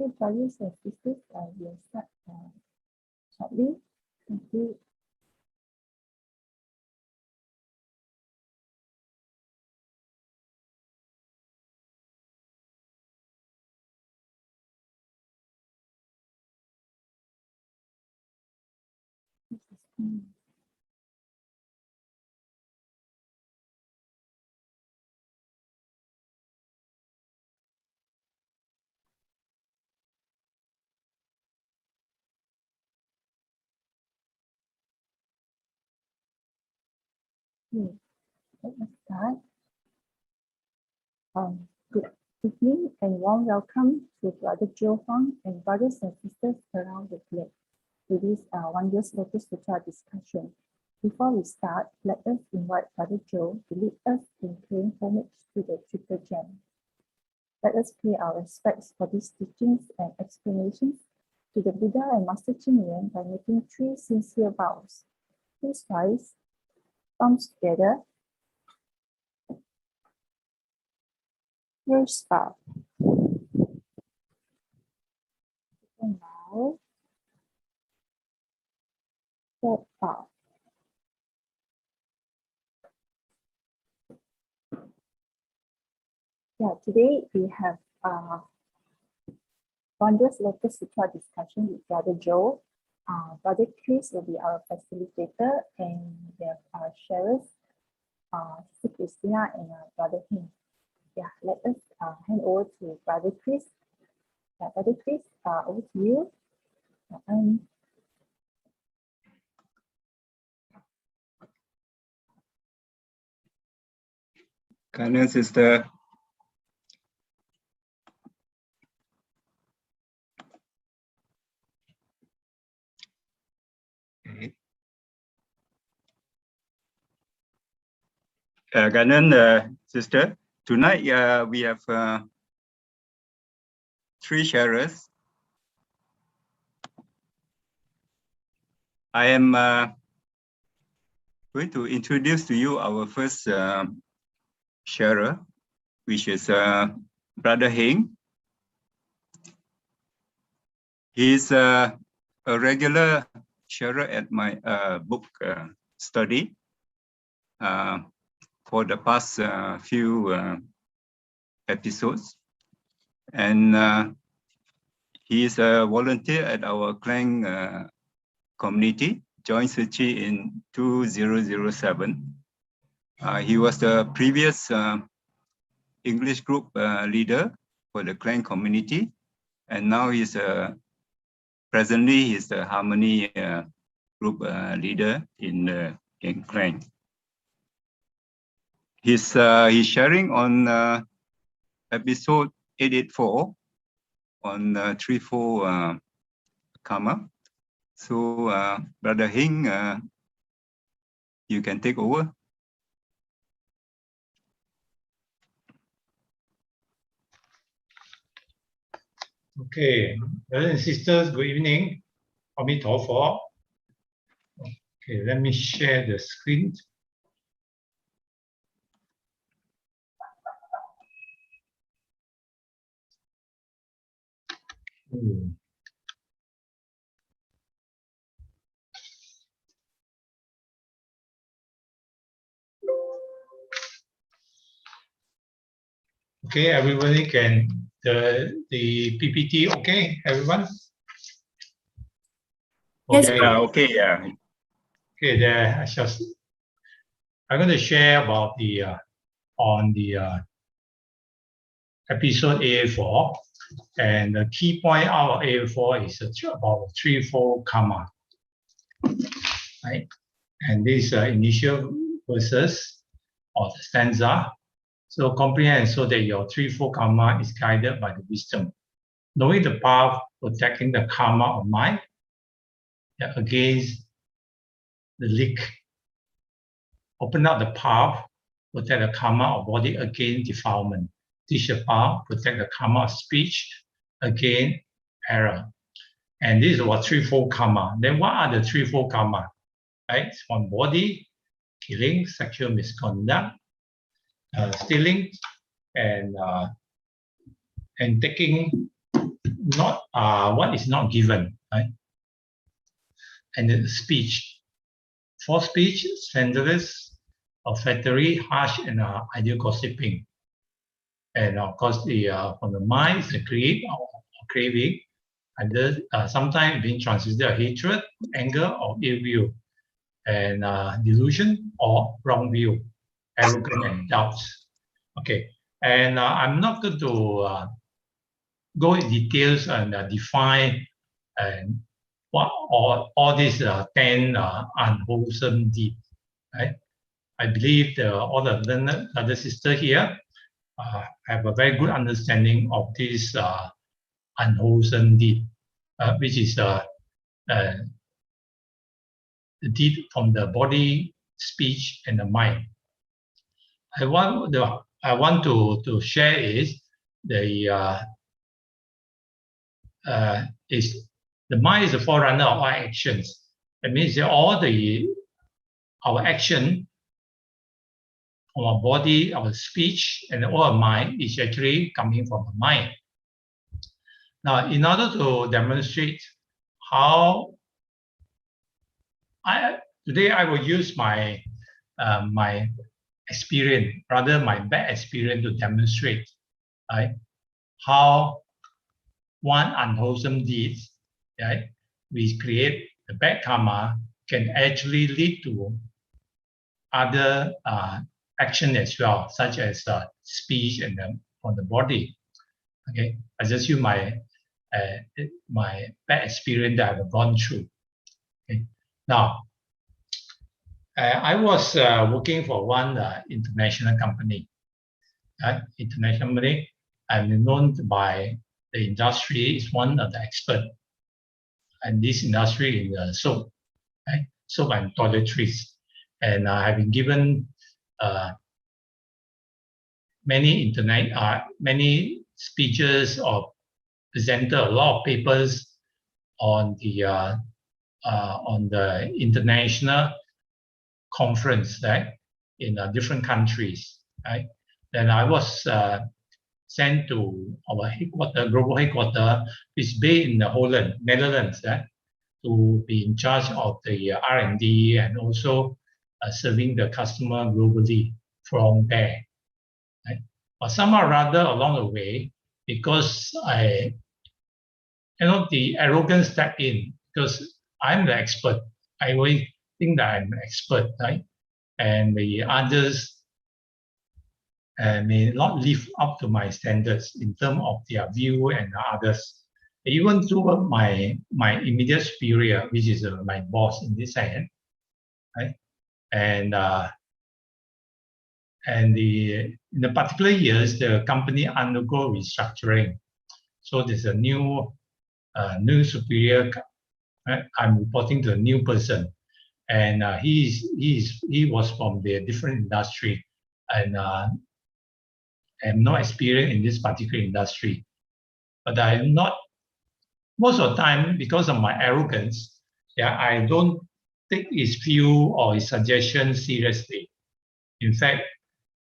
Okay, brothers and sisters, we'll start shortly. Thank you. Okay, let us start. Good evening and warm welcome to Brother Joe Huang and brothers and sisters around the globe to this Wondrous Lotus Sutra discussion. Before we start, let us invite Brother Joe to lead us in paying homage to the Triple Gem. Let us pay our respects for these teachings and explanations to the Buddha and Master Ching Yuan by making 3 sincere vows. Please rise, palms together. First bow. Second bow. Third bow. Yeah, today we have Wondrous Lotus Sutra discussion with Brother Joe. Brother Chris will be our facilitator, and we have our sharers, Sister Christina and Brother Hing. Yeah, let us hand over to Brother Chris. Brother Chris, over to you. Kind sister. Okay. Sister, tonight we have 3 sharers. I am going to introduce to you our first sharer, which is Brother Hing. He's a regular sharer at my book study for the past few episodes, and he is a volunteer at our clan community, joined Suchi in 2007. He was the previous English group leader for the clan community, and now he's presently he's the Harmony group leader in clan. He's sharing on episode 884 on 3-4 karma. So Brother Hing, you can take over. Okay, brothers and sisters, good evening. Amitofo. Okay, let me share the screen. Okay, everybody can the PPT. Okay, everyone. Yes. Okay. Yeah. Okay. There, I'm going to share about the on the episode A4, and the key point out of A4 is about 3-4 karma, right? And these initial verses or the stanza. So comprehend so that your 3-4 karma is guided by the wisdom, knowing the path, protecting the karma of mind against the leak. Open up the path, protect the karma of body against defilement. Teach the path, protect the karma of speech against error. And this is what 3-4 karma. Then what are the 3-4 karma? Right? On body, killing, sexual misconduct, stealing, and taking not what is not given, right? And the speech, false speech, slanderous, or flattery, harsh, and ideal gossiping. And of course, the from the mind is the greed or craving, and sometimes being translated as hatred, anger, or ill will, and delusion or wrong view, arrogance and doubts. Okay, and I'm not going to go in details and define and what all these 10 unwholesome deeds. Right? I believe all the learned other sisters here have a very good understanding of this unwholesome deed, which is the deed from the body, speech, and the mind. I want to share is the mind is the forerunner of our actions. That means that all our action, our body, our speech, and all our mind is actually coming from the mind. Now, in order to demonstrate how today I will use my my experience, rather my bad experience, to demonstrate, right, how one unwholesome deed, right, we create the bad karma, can actually lead to other action as well, such as speech and on the body. Okay, I just use my my bad experience that I've gone through. Okay, now I was working for one international company. International company, I'm known by the industry is one of the experts, and this industry is soap, right? Soap and toiletries, and I've been given many speeches or presented a lot of papers on the international conference, right, in different countries, right. Then I was sent to our headquarters, global headquarters, which is based in the Holland, Netherlands, right, to be in charge of the R&D and also serving the customer globally from there. Right? But somehow rather along the way, because the arrogance stepped in, because I'm the expert. I always think that I'm an expert, right? And the others may not live up to my standards in terms of their view and others. Even toward my immediate superior, which is my boss in this end, right? And in the particular years, the company undergo restructuring. So there's a new superior. Right? I'm reporting to a new person, and he was from the different industry, and have no experience in this particular industry. But I am not, most of the time, because of my arrogance, I don't take his view or his suggestions seriously. In fact,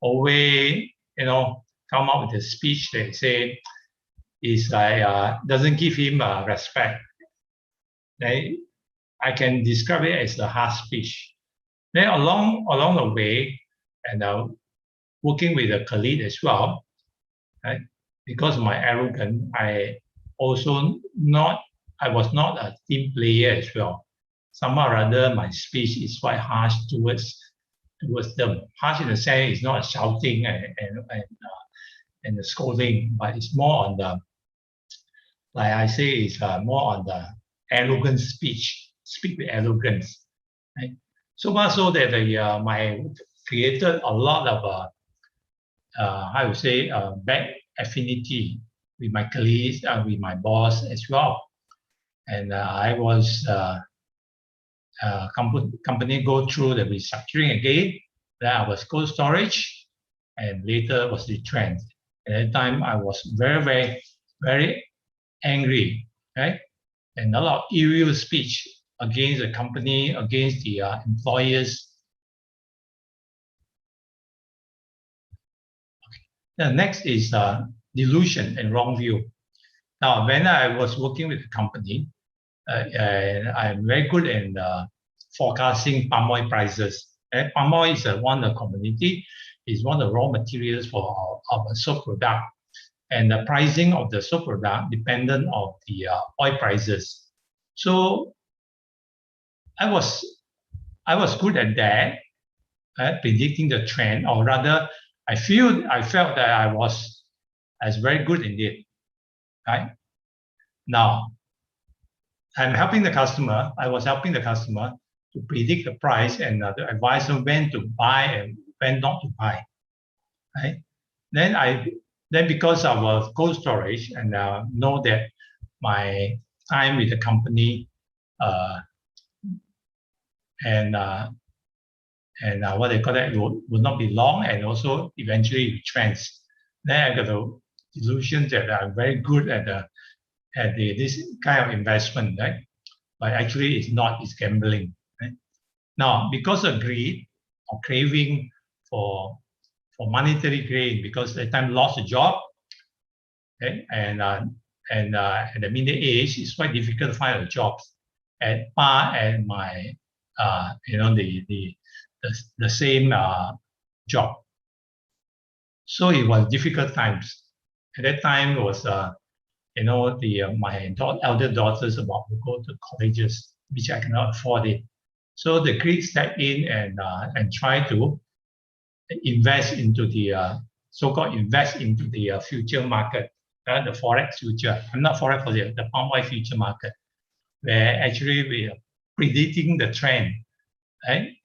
always, come up with a speech that say is like doesn't give him respect. I can describe it as a harsh speech. Then along the way, and working with a colleague as well, right? Because of my arrogance, I was not a team player as well. Somehow or other, my speech is quite harsh towards them. Harsh in the sense it's not shouting and scolding, but it's more on the, like I say, it's more on the arrogant speech. Speak with arrogance, right? So much so that my created a lot of how to say bad affinity with my colleagues, with my boss as well. And I was company go through the restructuring again. Then I was cold storage, and later was retrenched. At that time, I was very, very, very angry, right? And a lot of ill speech against the company, against the employers. Okay. The next is delusion and wrong view. Now, when I was working with the company, and I'm very good in forecasting palm oil prices. And palm oil is one of the commodity, is one of the raw materials for our soap product. And the pricing of the soap product dependent of the oil prices. So I was good at that, predicting the trend, or rather, I felt that I was very good in it. Right now, I'm helping the customer. I was helping the customer to predict the price and to advise them when to buy and when not to buy. Right? Then because of our cold storage and know that my time with the company and what they call that would not be long, and also eventually retrench. Then I got the illusion that I'm very good at this kind of investment, right? But actually it's not, it's gambling. Right? Now, because of greed or craving for monetary gain, because at the time lost a job, okay? And at the middle age, it's quite difficult to find a job at par and my the same job. So it was difficult times. At that time, it was my elder daughters about to go to colleges, which I cannot afford it. So the greed stepped in and try to invest into the so-called invest into the future market, the forex future. I'm not forex, the palm oil future market, where actually we are predicting the trend. Right?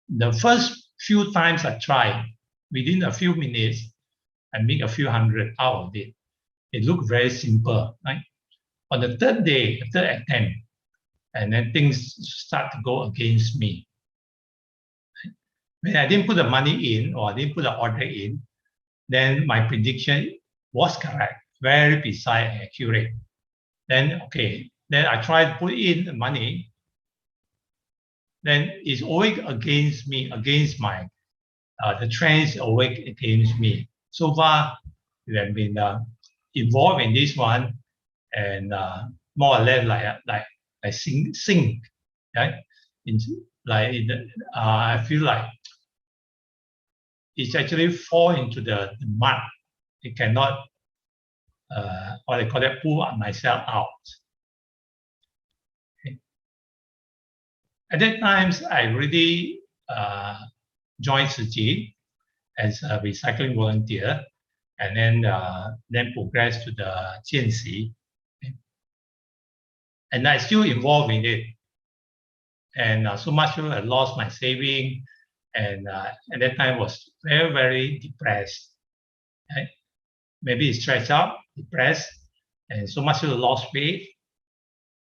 The first few times I tried, within a few minutes, I make a few hundred out of it. It looked very simple, right? On the third day, third attempt, and then things start to go against me. When I didn't put the money in, or I didn't put the order in, then my prediction was correct, very precise and accurate. Then, okay, then I tried to put in the money, then it's always against me, against my, the trends always against me. So far, we have been involved in this one, and more or less like sink, right? I feel like it's actually fall into the mud. It cannot, what they call that, pull myself out. Okay. At that time, I really joined Tzu as a recycling volunteer, and then progressed to the Jianxi. Okay. And I still involved in it. And so much so I lost my saving, and at that time was very, very depressed. Right? Maybe stressed out, depressed, and so much so lost weight,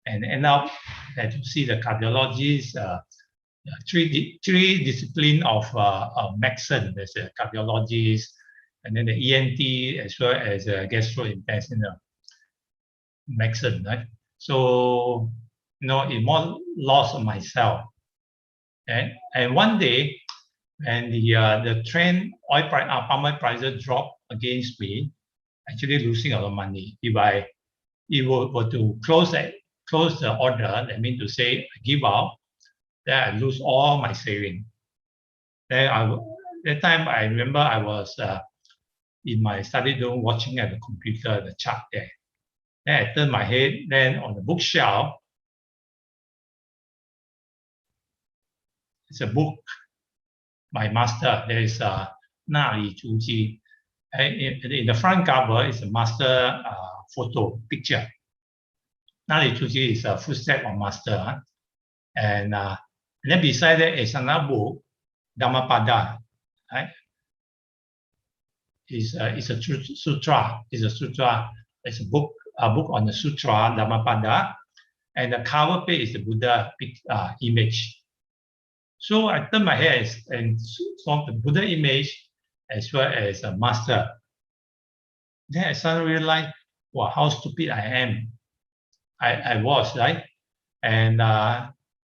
and end up had to see the cardiologist, three discipline of medicine. There's a cardiologist, and then the ENT, as well as gastrointestinal medicine, right? So, it more loss of myself. And one day, when the trend palm oil prices dropped against me, actually losing a lot of money. If I were to close the order, that means to say I give out, then I lose all my saving. Then that time I remember I was in my study room watching at the computer, the chart there. Then I turned my head, then on the bookshelf, it's a book by master. There is Na Li Zhu Ji. In the front cover is a master photo picture. Na Li Zhu Ji is a footstep of master. And then beside that is another book, Dhammapada. Right? It's a sutra. It's a sutra. It's a book on the sutra, Dhammapada. And the cover page is the Buddha image. So I turned my head and saw the Buddha image as well as a master. Then I suddenly realized, wow, how stupid I am. I was, right? And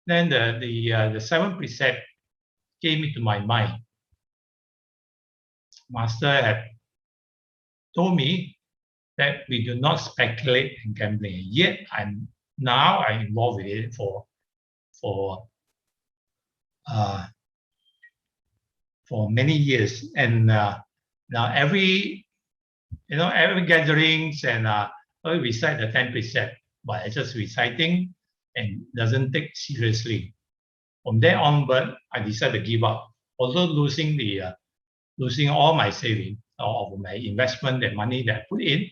then the seventh precept came into my mind. Master had told me that we do not speculate in gambling. Yet I'm involved with it for many years, and now every gatherings and we recite the 10 precept, but it's just reciting and doesn't take seriously. From there onward, I decided to give up. Although losing all my saving of my investment, the money that I put in,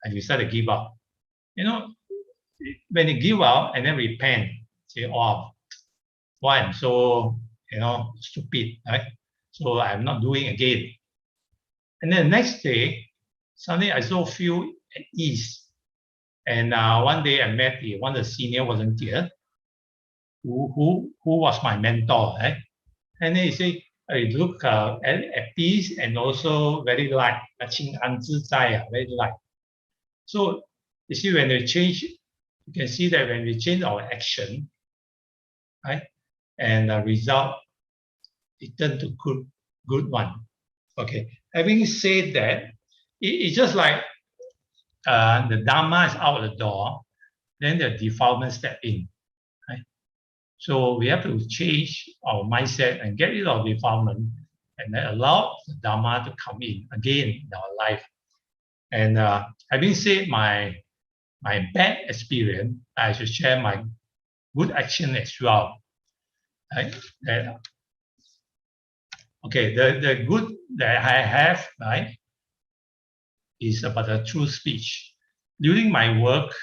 I decided to give up. When you give up and then repent, say, oh, why I'm so stupid, right? So I'm not doing again. And then the next day, suddenly I so feel at ease. And one day I met one of the senior volunteers who was my mentor, right? And then he said, "You look at peace and also very light, very light." So you see, when we change, you can see that when we change our action, right, and the result, it turned to good one. Okay. Having said that, it's just like the Dharma is out the door, then the defilement step in. Right? So we have to change our mindset and get rid of defilement, and then allow the Dharma to come in again in our life. And having said my bad experience, I should share my good action as well. Right? Okay, the good that I have, right, is about the true speech. During my work,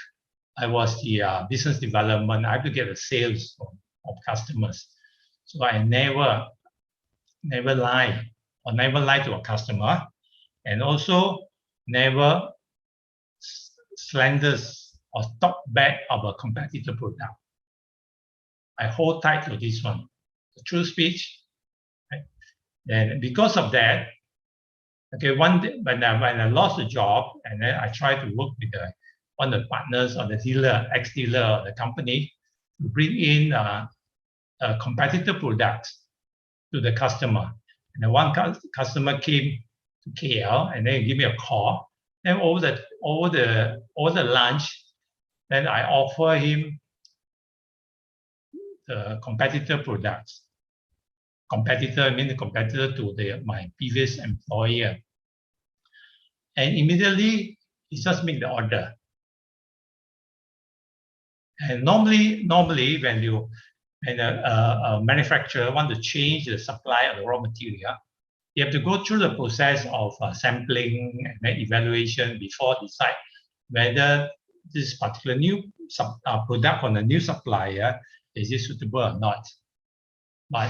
I was the business development. I have to get the sales of customers. So I never lie to a customer, and also never slanders or talk bad of a competitor product. I hold tight to this one, the true speech. Right? And because of that, okay, one day when I lost the job, and then I tried to work with one of the partners or the dealer, ex-dealer of the company, to bring in a competitor products to the customer. And then one customer came to KL and then give me a call. And over the lunch, then I offer him the competitor products. Competitor, I mean the competitor to my previous employer. And immediately, he just make the order. And normally when a manufacturer want to change the supply of the raw material, you have to go through the process of sampling and then evaluation before decide whether this particular new product from the new supplier is it suitable or not. But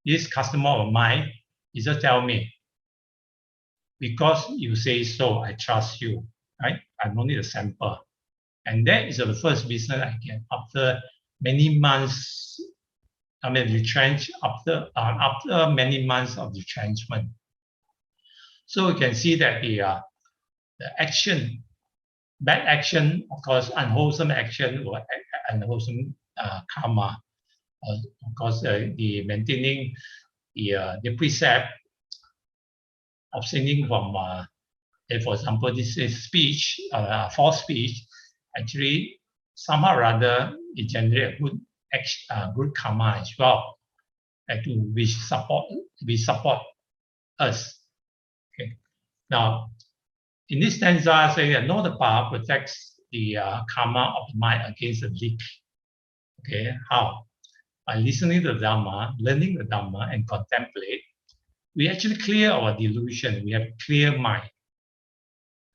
this customer of mine, he just tell me, because you say so, I trust you, right? I don't need a sample. And that is the first business I get after many months. I mean, retrench after many months of retrenchment. So you can see that the action, bad action, of course, unwholesome action or unwholesome karma. Of course, the maintaining the precept, abstaining from, for example, this is speech, false speech. Actually, somehow or other, it generates good karma as well, which support us. Okay. Now, in this stanza, saying that know the path protects the karma of the mind against the leak. Okay, how? By listening to the Dharma, learning the Dharma, and contemplate, we actually clear our delusion. We have clear mind.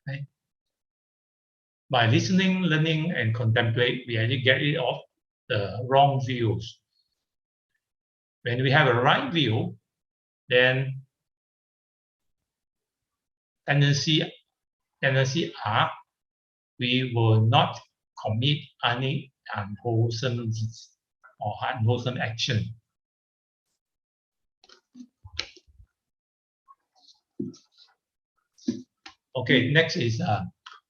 Right? By listening, learning, and contemplate, we actually get rid of the wrong views. When we have a right view, then tendency are we will not commit any unwholesome deeds or unwholesome action. Okay, next is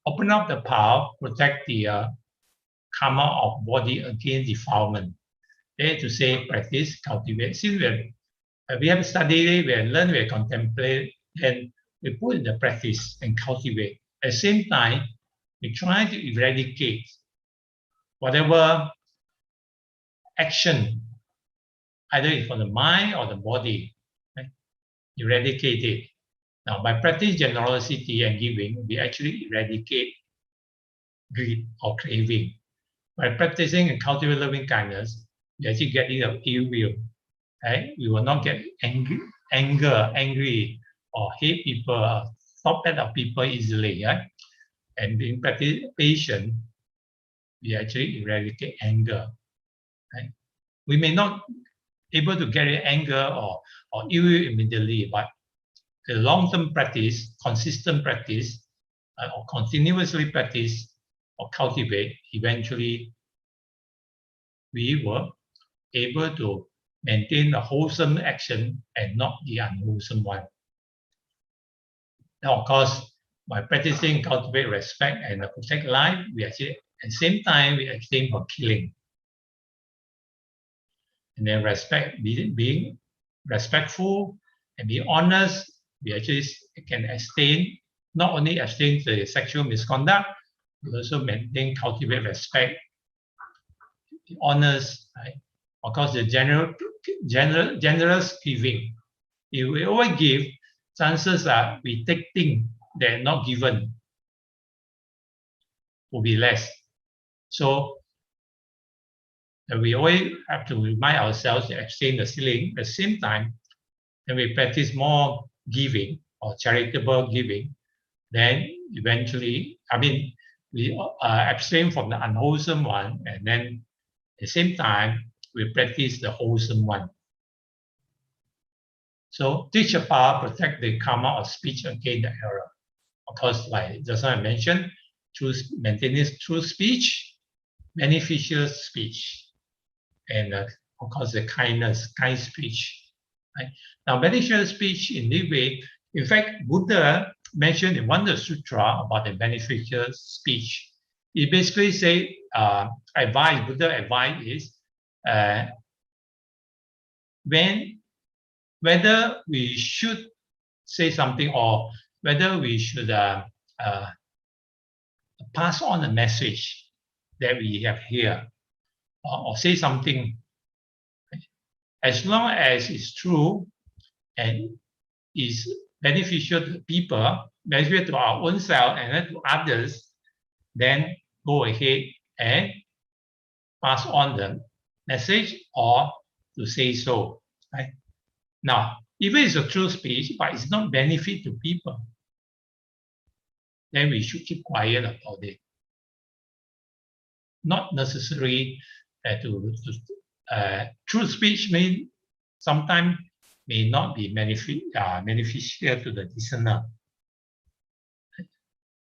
open up the path, protect the karma of body against defilement. There to say practice, cultivate. Since we have studied it, we have learned, we have contemplated, and we put in the practice and cultivate. At the same time, we try to eradicate whatever action, either from the mind or the body, right? Eradicate it. Now, by practice generosity and giving, we actually eradicate greed or craving. By practicing and cultivating loving kindness, we actually get rid of ill will. Right? We will not get angry, or hate people, stop at people easily. Right? And being patient, we actually eradicate anger. Right? We may not able to get anger or ill will immediately, but the long-term practice, consistent practice, or continuously practice or cultivate, eventually we were able to maintain a wholesome action and not the unwholesome one. Now, of course, by practicing cultivate respect and protect life, we actually, at the same time, we abstain from killing. And then being respectful and be honest, we actually can abstain, not only abstain the sexual misconduct, we also maintain, cultivate respect, be honest, right? Of course, the generous giving. If we always give, chances are we take things that are not given will be less. So we always have to remind ourselves to abstain the stealing. At the same time, when we practice more giving or charitable giving, then eventually, we abstain from the unwholesome one, and then at the same time, we practice the wholesome one. So teach a power, protect the karma of speech against the error. Of course, like just I mentioned, maintaining true speech, beneficial speech, and of course the kind speech. Right? Now, beneficial speech in this way, in fact, Buddha mentioned in Wondrous Sutra about the beneficial speech. He basically say, Buddha advice is, whether we should say something or whether we should pass on a message that we have here, or say something, as long as it's true and is beneficial to people, beneficial to our own self and then to others, then go ahead and pass on the message or to say so. Right? Now, if it is a true speech, but it's not benefit to people, then we should keep quiet about it. Not necessary true speech sometimes may not be beneficial to the listener.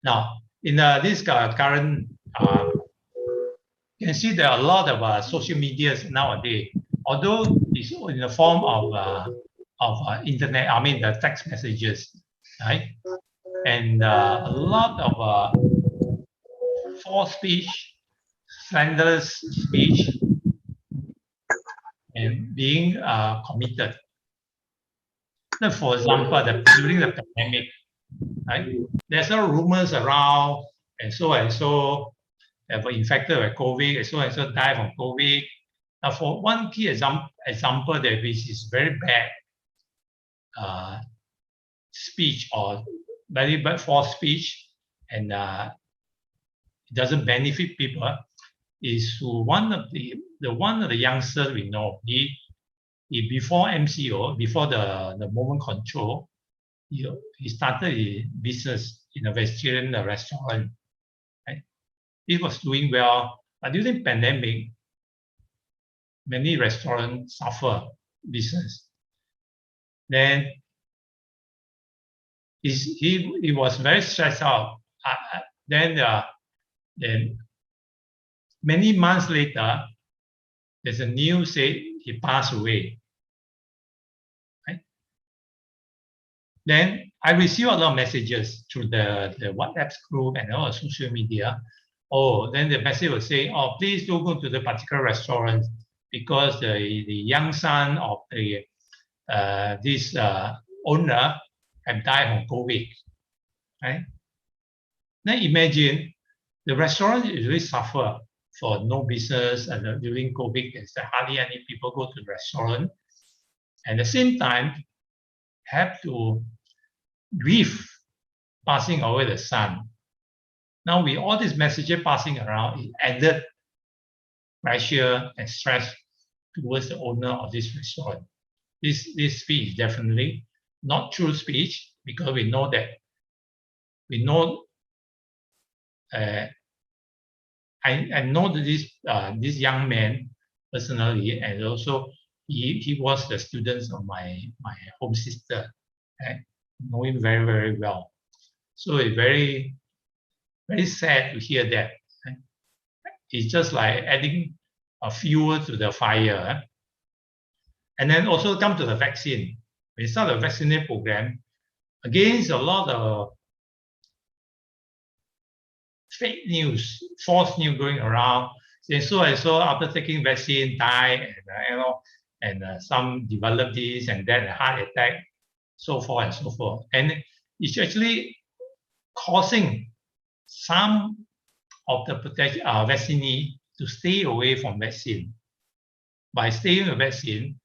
Now, in this current, you can see there are a lot of social medias nowadays. Although it's in the form of internet, the text messages, right? And a lot of false speech, slanderous speech, and being committed. Now, for example, during the pandemic, right? There's no rumors around, and so were infected with COVID, and so died from COVID. Now, for one key example that which is very bad speech or very bad false speech, and it doesn't benefit people, is to one of the youngsters we know. He before MCO, before the movement control, he started his business in a vegetarian restaurant. Right? He was doing well, but during pandemic, many restaurants suffer business. Then he was very stressed out. Then many months later, there's a news say he passed away. Right? Then I received a lot of messages through the WhatsApp group and all social media. Oh, then the message will say, oh, please don't go to the particular restaurant because the young son of this owner have died from COVID, right? Then imagine the restaurant usually suffer for no business, and during COVID, there's hardly any people go to the restaurant. And at the same time, have to grieve passing away the son. Now, with all these messages passing around, it added pressure and stress towards the owner of this restaurant. This speech is definitely not true speech, because we know I know that this young man personally, and also he was the student of my home sister. I know him very, very well. So it's very, very sad to hear that. It's just like adding a fuel to the fire. And then also come to the vaccine. We start the vaccination program against a lot of fake news, false news going around. Saying so and so after taking vaccine died, and some develop this and that, heart attack, so forth and so forth. And it's actually causing some of the vaccinee to stay away from vaccine. By staying with vaccine,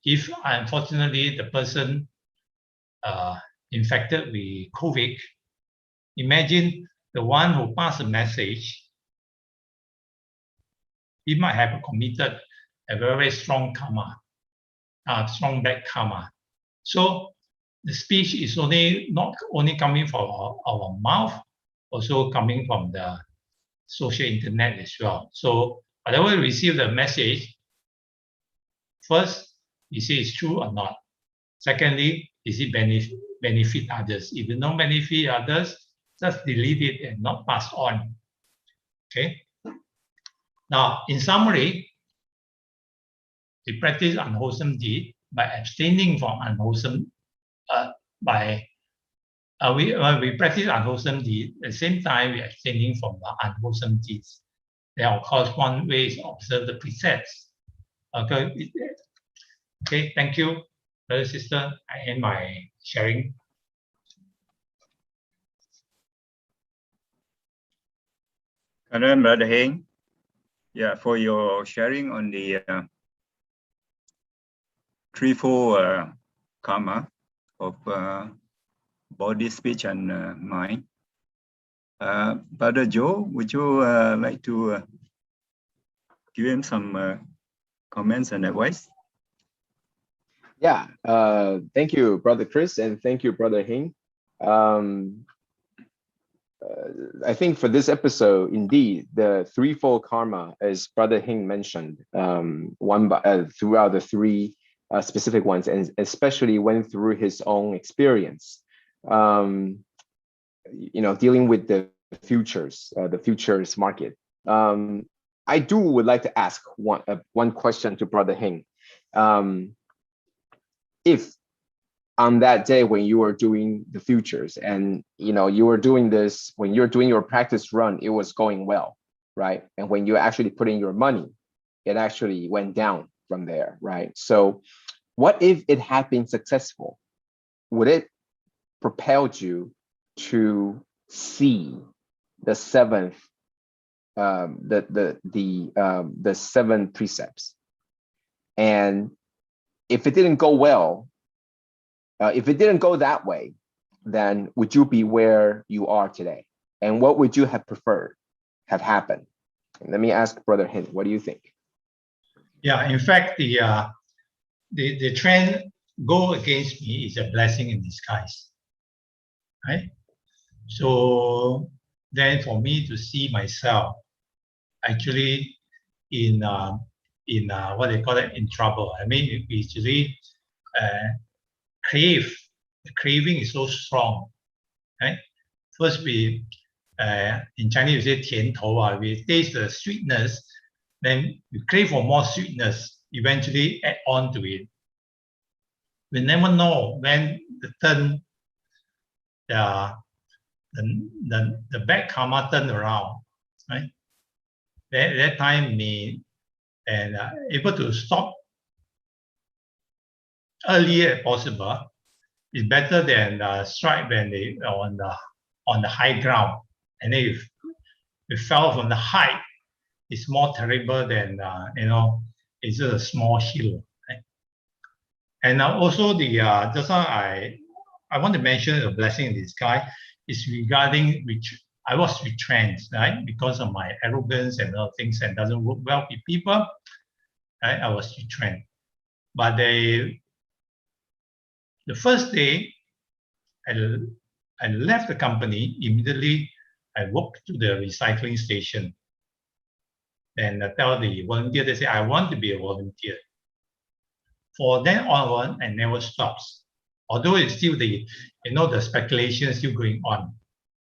if unfortunately the person infected with COVID, imagine the one who passed the message, he might have committed a very, very strong karma, strong bad karma. So the speech is not only coming from our mouth, also coming from the social internet as well. So whatever we receive the message, first, you see it's true or not. Secondly, is it benefit others? If you don't benefit others, just delete it and not pass on. Okay. Now, in summary, we practice unwholesome deed by abstaining from unwholesome. We practice unwholesome deed. At the same time, we are abstaining from the unwholesome deeds. There, of course, one way is to observe the precepts. Okay. Okay. Thank you, brother, sister. I end my sharing. Karan, Brother Heng, yeah, for your sharing on the threefold karma of body, speech, and mind. Brother Joe, would you like to give him some comments and advice? Yeah, thank you, Brother Chris, and thank you, Brother Hing. I think for this episode, indeed, the threefold karma, as Brother Hing mentioned, throughout the three specific ones, and especially went through his own experience, dealing with the futures market. I would like to ask one question to Brother Hing. If on that day when you were doing the futures and you were doing this, when you're doing your practice run, it was going well, right? And when you actually put in your money, it actually went down from there, right? So what if it had been successful? Would it propel you to see the seventh, the seven precepts? And if it didn't go well, if it didn't go that way, then would you be where you are today? And what would you have preferred have happened? Let me ask Brother Hint, what do you think? Yeah, in fact, the trend go against me is a blessing in disguise, right? So then for me to see myself actually in what they call it, in trouble. I mean, we usually crave. The craving is so strong, right? First, we in Chinese we say 甜头, we taste the sweetness, then we crave for more sweetness. Eventually, add on to it. We never know when the bad karma turn around, right? That time me able to stop earlier as possible, it's better than strike when they on the high ground, and then if it fell from the height, it's more terrible than it's just a small hill. Right? And also the just now I want to mention a blessing in disguise is regarding which I was retrenched, right? Because of my arrogance and other things and doesn't work well with people, right? I was retrenched. But the first day I left the company, immediately I walked to the recycling station. And I tell the volunteer, they say, I want to be a volunteer. For then onward, I never stops. Although it's still the speculation is still going on,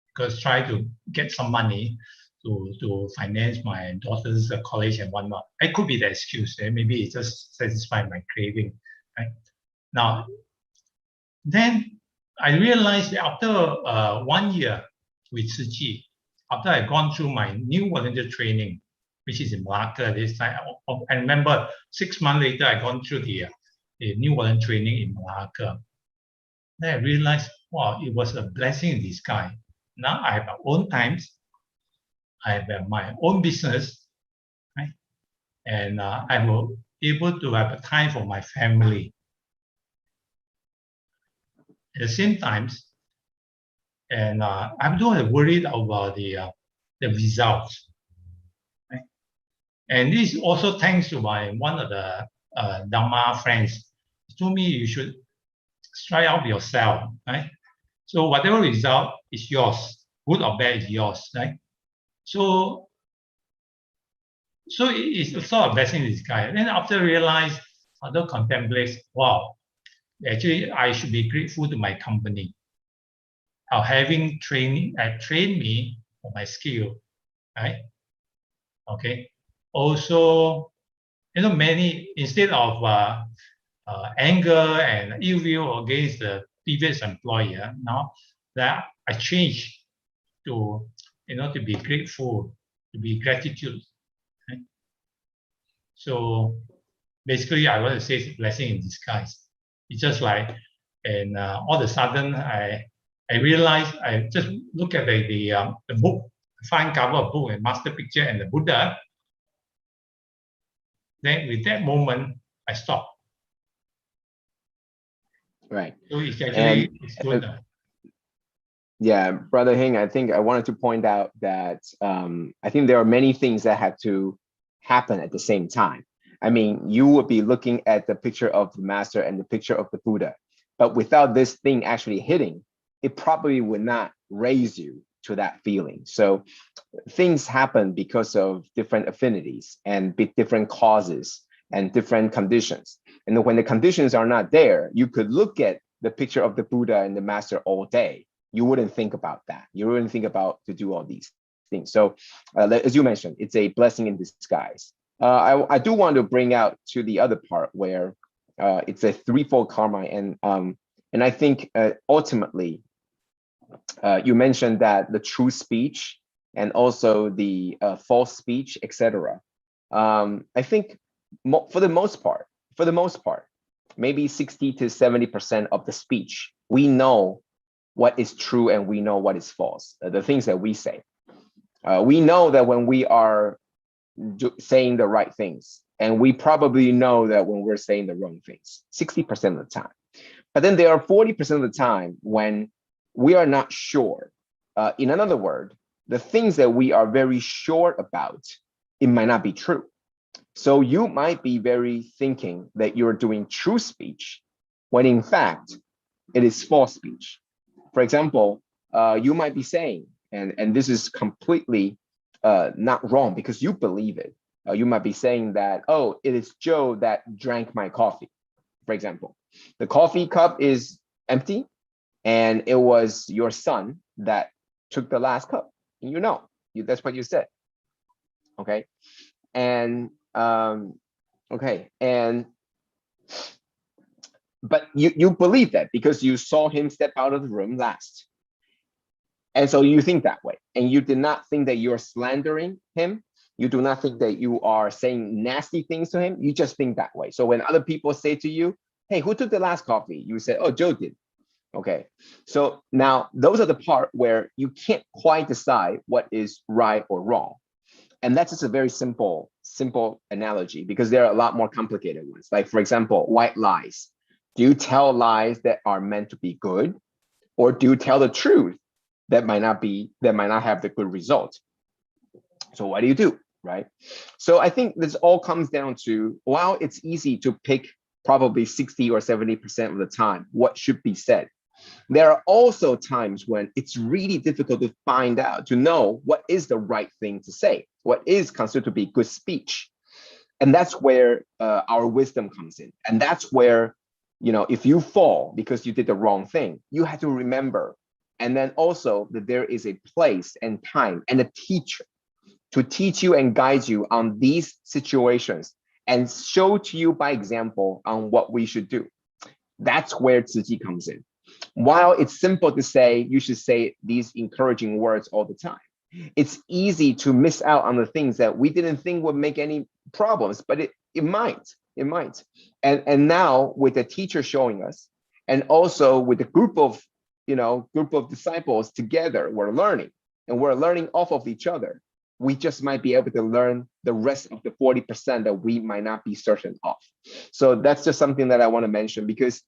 because try to get some money to finance my daughter's college and whatnot. It could be the excuse. Maybe it just satisfy my craving. Right? Now, then I realized that after 1 year with Tzu Chi, after I've gone through my new volunteer training, which is in Malacca this time, I remember 6 months later, I gone through the new volunteer training in Malacca. Then I realized, wow, it was a blessing in disguise. Now I have my own times, I have my own business, right? And I will able to have a time for my family. At the same time, and I'm not worried about the results. Right? And this is also thanks to one of the Dharma friends. He told me you should try out yourself, right? So whatever result is yours, good or bad is yours, right? So it's a sort of blessing in disguise. Then after realize, other contemplates, wow, actually I should be grateful to my company. How having trained me for my skill, right? Okay. Also, many instead of anger and ill will against the previous employer, now that I changed to to be grateful, to be gratitude. Right? So basically, I want to say it's a blessing in disguise. It's just like, and all of a sudden I realized, I just look at the book, fine cover of book and master picture and the Buddha. Then with that moment, I stopped. Right. So it's actually it's good. Yeah, Brother Hing, I think I wanted to point out that I think there are many things that have to happen at the same time. I mean, you would be looking at the picture of the master and the picture of the Buddha, but without this thing actually hitting, it probably would not raise you to that feeling. So things happen because of different affinities and different causes and different conditions. And when the conditions are not there, you could look at the picture of the Buddha and the master all day. You wouldn't think about that. You wouldn't think about to do all these things. So as you mentioned, it's a blessing in disguise. I do want to bring out to the other part where it's a threefold karma. And I think ultimately, you mentioned that the true speech and also the false speech, etc. I think for the most part, maybe 60 to 70% of the speech, we know what is true and we know what is false, the things that we say. We know that when we are saying the right things, and we probably know that when we're saying the wrong things, 60% of the time. But then there are 40% of the time when we are not sure. In another word, the things that we are very sure about, it might not be true. So you might be very thinking that you're doing true speech, when in fact, it is false speech. For example, you might be saying, and this is completely not wrong because you believe it. You might be saying that, oh, it is Joe that drank my coffee, for example. The coffee cup is empty, and it was your son that took the last cup. You know, that's what you said. Okay, and okay, and but you believe that because you saw him step out of the room last. And so you think that way, and you did not think that you're slandering him. You do not think that you are saying nasty things to him. You just think that way. So when other people say to you, hey, who took the last coffee? You say, oh, Joe did. Okay, so now those are the part where you can't quite decide what is right or wrong. And that's just a very simple analogy, because there are a lot more complicated ones. Like, for example, white lies. Do you tell lies that are meant to be good, or do you tell the truth that might not have the good result? So what do, right? So I think this all comes down to, while it's easy to pick probably 60 or 70% of the time what should be said, there are also times when it's really difficult to find out, to know what is the right thing to say, what is considered to be good speech. And that's where our wisdom comes in. And that's where, if you fall because you did the wrong thing, you have to remember. And then also that there is a place and time and a teacher to teach you and guide you on these situations and show to you by example on what we should do. That's where Tzu Chi comes in. While it's simple to say you should say these encouraging words all the time, it's easy to miss out on the things that we didn't think would make any problems, but it might. And now with the teacher showing us, and also with the group of disciples together, we're learning off of each other. We just might be able to learn the rest of the 40% that we might not be certain of. So that's just something that I want to mention, because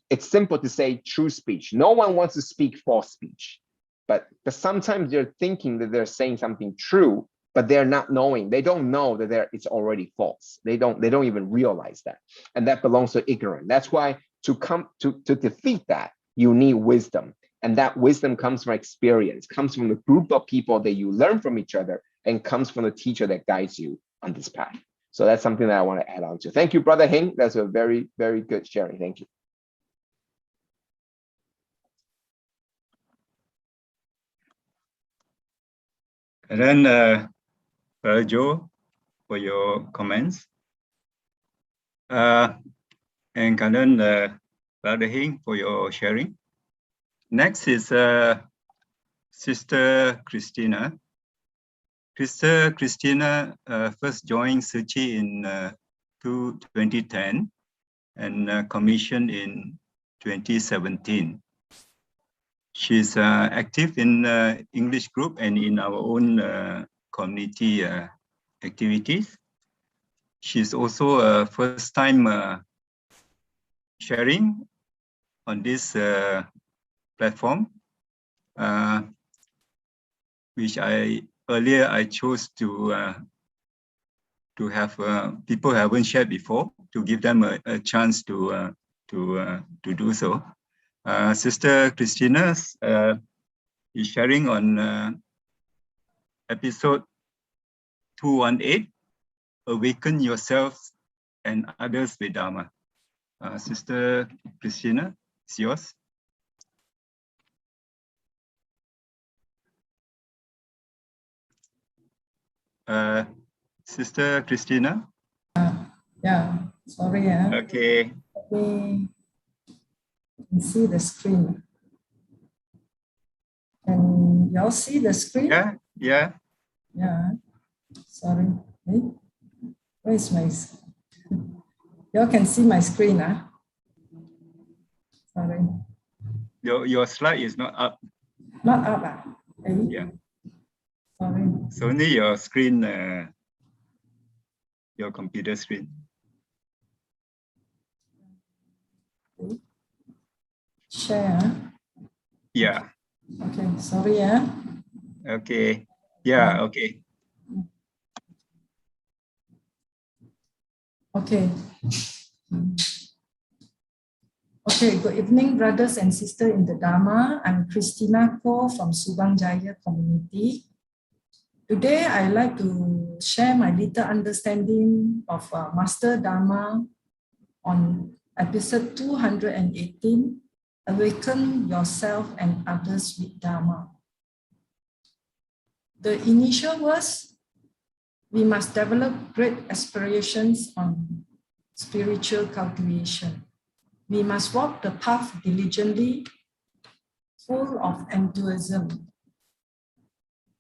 it's simple to say true speech. No one wants to speak false speech, but sometimes they're thinking that they're saying something true, but they're not knowing. They don't know that it's already false. They don't even realize that, and that belongs to ignorance. That's why to defeat that, you need wisdom, and that wisdom comes from experience, comes from the group of people that you learn from each other, and comes from the teacher that guides you on this path. So that's something that I want to add on to. Thank you, Brother Hing. That's a very, very good sharing. Thank you. And then Brother Joe, for your comments. And then Brother Hing, for your sharing. Next is Sister Christina. Sister Christina first joined Tzu Chi in 2010 and commissioned in 2017. She's active in English group and in our own community activities. She's also a first-time sharing on this platform, which I chose to have people who haven't shared before, to give them a chance to do so. Sister Christina is sharing on episode 218, Awaken Yourself and Others with Dharma. Sister Christina, it's yours. Sister Christina? Yeah, sorry. Okay. Let me see the screen. Can y'all see the screen? Yeah. Sorry. Hey, where is my... Y'all can see my screen, Sorry. Your slide is not up. Not up, Hey. Yeah. Sorry. It's only your screen, your computer screen. Share. Yeah. Okay, sorry, Okay. Yeah, okay. Okay. Okay, good evening, brothers and sisters in the Dharma. I'm Christina Ko from Subang Jaya community. Today, I'd like to share my little understanding of Master Dharma on episode 218, Awaken Yourself and Others with Dharma. The initial was, we must develop great aspirations on spiritual cultivation. We must walk the path diligently, full of enthusiasm.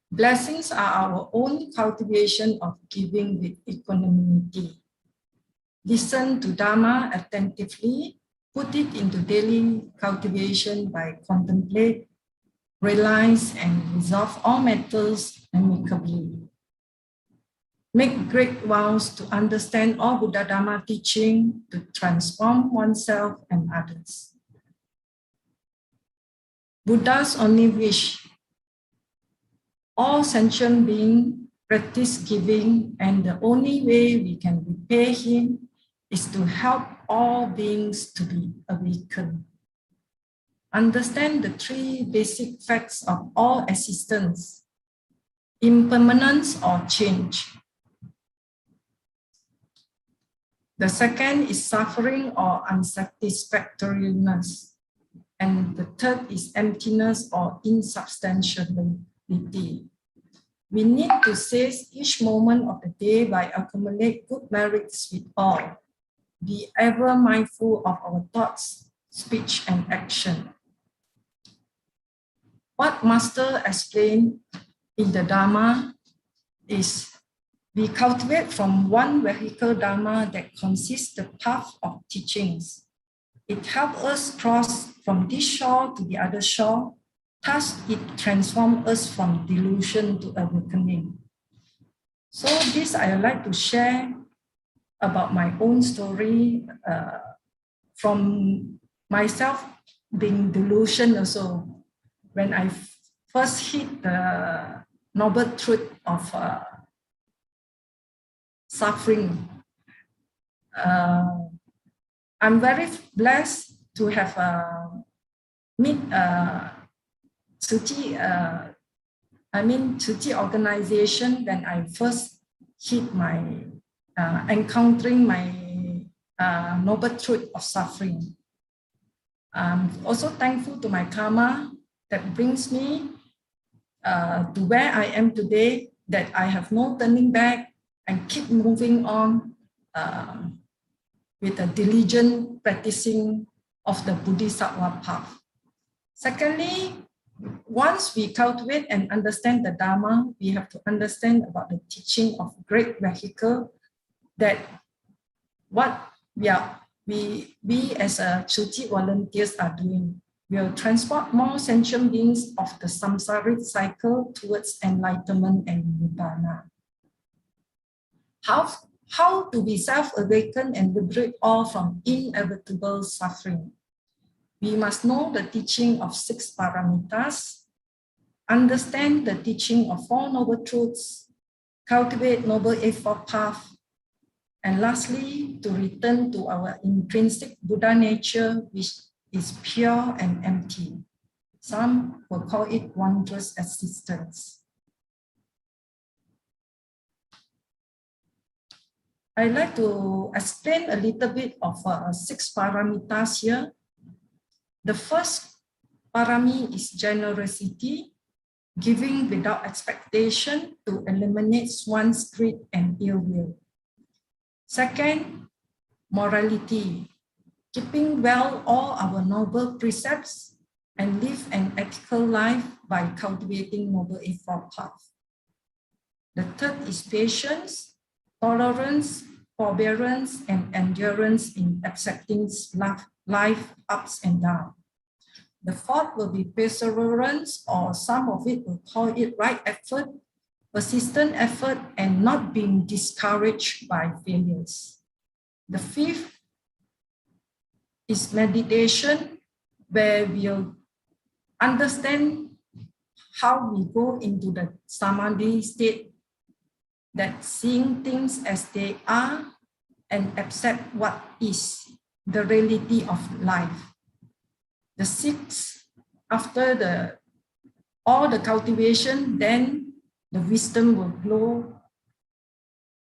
Blessings are our own cultivation of giving with equanimity. Listen to Dharma attentively put it into daily cultivation by contemplate, realize, and resolve all matters amicably. Make great vows to understand all Buddha Dharma teaching to transform oneself and others. Buddha's only wish, all sentient beings practice giving, and the only way we can repay him is to help all beings to be awakened. Understand the three basic facts of all existence: impermanence or change. The second is suffering or unsatisfactoriness. And the third is emptiness or insubstantiality. We need to seize each moment of the day by accumulate good merits with all. Be ever mindful of our thoughts, speech, and action. What Master explained in the Dharma is we cultivate from one vehicle Dharma that consists the path of teachings. It helps us cross from this shore to the other shore. Thus, it transforms us from delusion to awakening. So this I would like to share about my own story from myself being delusion also. When I first hit the noble truth of suffering, I'm very blessed to have meet Tzu Chi organization when I first hit my encountering my noble truth of suffering. I'm also thankful to my karma that brings me to where I am today, that I have no turning back and keep moving on with a diligent practicing of the Bodhisattva path. Secondly, once we cultivate and understand the Dharma, we have to understand about the teaching of great vehicle, that what we as a Tzu Chi volunteers are doing. We will transport more sentient beings of the samsaric cycle towards enlightenment and nibbana. How to be self-awakened and liberate all from inevitable suffering? We must know the teaching of 6 paramitas, understand the teaching of 4 noble truths, cultivate noble eightfold path, and lastly, to return to our intrinsic Buddha nature, which is pure and empty. Some will call it wondrous existence. I'd like to explain a little bit of 6 paramitas here. The first parami is generosity, giving without expectation to eliminate one's greed and ill will. Second, morality, keeping well all our noble precepts and live an ethical life by cultivating noble eightfold path. The third is patience, tolerance, forbearance, and endurance in accepting life ups and downs. The fourth will be perseverance, or some of it will call it right effort, persistent effort, and not being discouraged by failures. The fifth is meditation, where we'll understand how we go into the samadhi state, that seeing things as they are and accept what is the reality of life. The sixth, after all the cultivation, then the wisdom will glow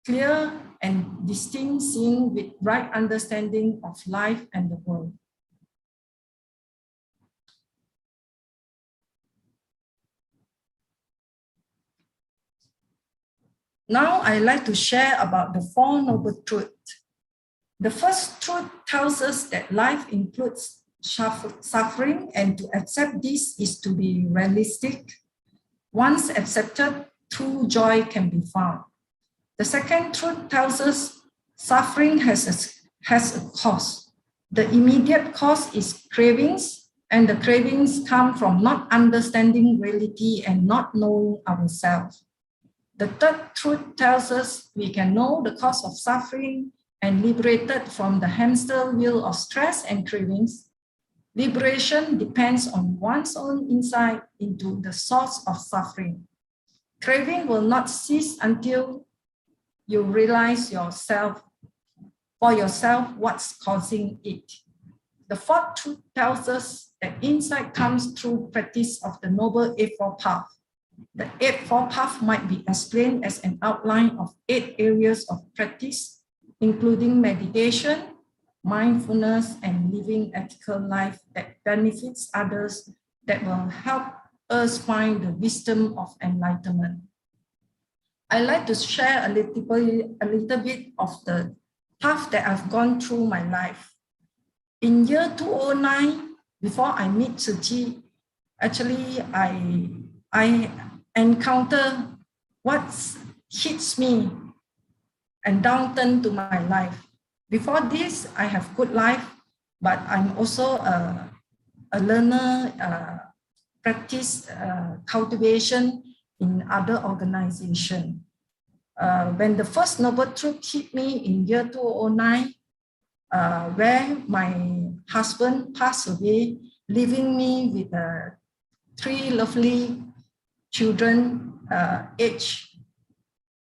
clear and distinct, seeing with right understanding of life and the world. Now I'd like to share about the 4 noble truths. The first truth tells us that life includes suffering, and to accept this is to be realistic. Once accepted, true joy can be found. The second truth tells us suffering has a cause. The immediate cause is cravings, and the cravings come from not understanding reality and not knowing ourselves. The third truth tells us we can know the cause of suffering and liberated from the hamster wheel of stress and cravings. Liberation depends on one's own insight into the source of suffering. Craving will not cease until you realize for yourself what's causing it. The fourth truth tells us that insight comes through practice of the Noble Eightfold Path. The Eightfold Path might be explained as an outline of 8 areas of practice, including meditation, mindfulness, and living ethical life that benefits others, that will help us find the wisdom of enlightenment. I'd like to share a little bit of the path that I've gone through my life. In year 2009, before I meet Tzu Chi, actually I encounter what hits me and downturn to my life. Before this, I have good life, but I'm also a learner, practice cultivation in other organizations. When the first Noble Truth hit me in year 2009, where my husband passed away, leaving me with 3 lovely children, aged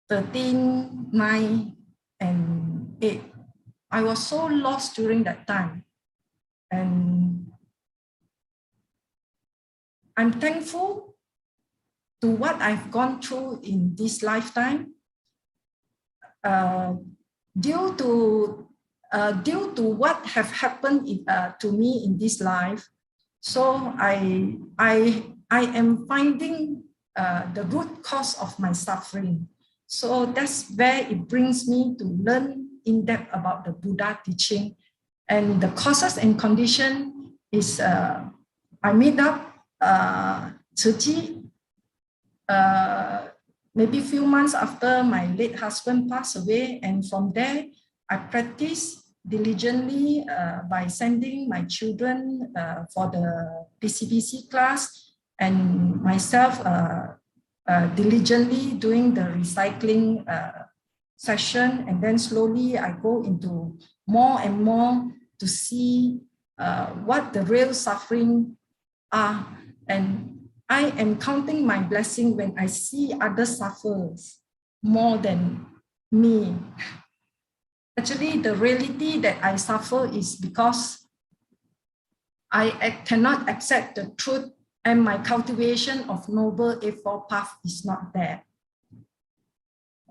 13, 9, and 8. I was so lost during that time. And I'm thankful to what I've gone through in this lifetime. Due to what have happened to me in this life, so I am finding the root cause of my suffering. So that's where it brings me to learn in depth about the Buddha teaching, and the causes and condition is I meet up Tzu Chi maybe a few months after my late husband passed away, and from there I practice diligently by sending my children for the PCBC class, and myself diligently doing the recycling session, and then slowly I go into more and more to see what the real suffering are. And I am counting my blessing when I see others suffer more than me. Actually, the reality that I suffer is because I cannot accept the truth, and my cultivation of Noble Eightfold Path is not there.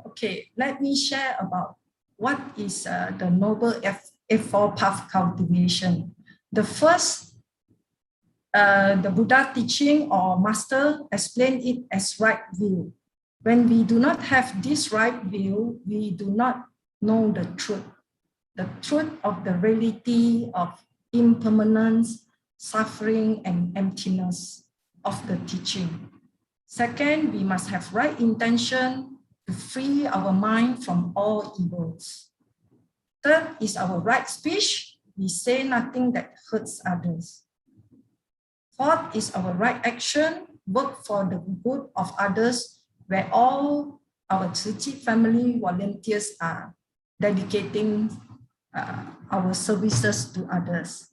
Okay, let me share about what is the Noble Eightfold Path cultivation. The first, the Buddha teaching or master explained it as right view. When we do not have this right view, we do not know the truth of the reality of impermanence, suffering, and emptiness of the teaching. Second, we must have right intention to free our mind from all evils. Third is our right speech. We say nothing that hurts others. Fourth is our right action, work for the good of others, where all our Tzu Chi family volunteers are dedicating our services to others.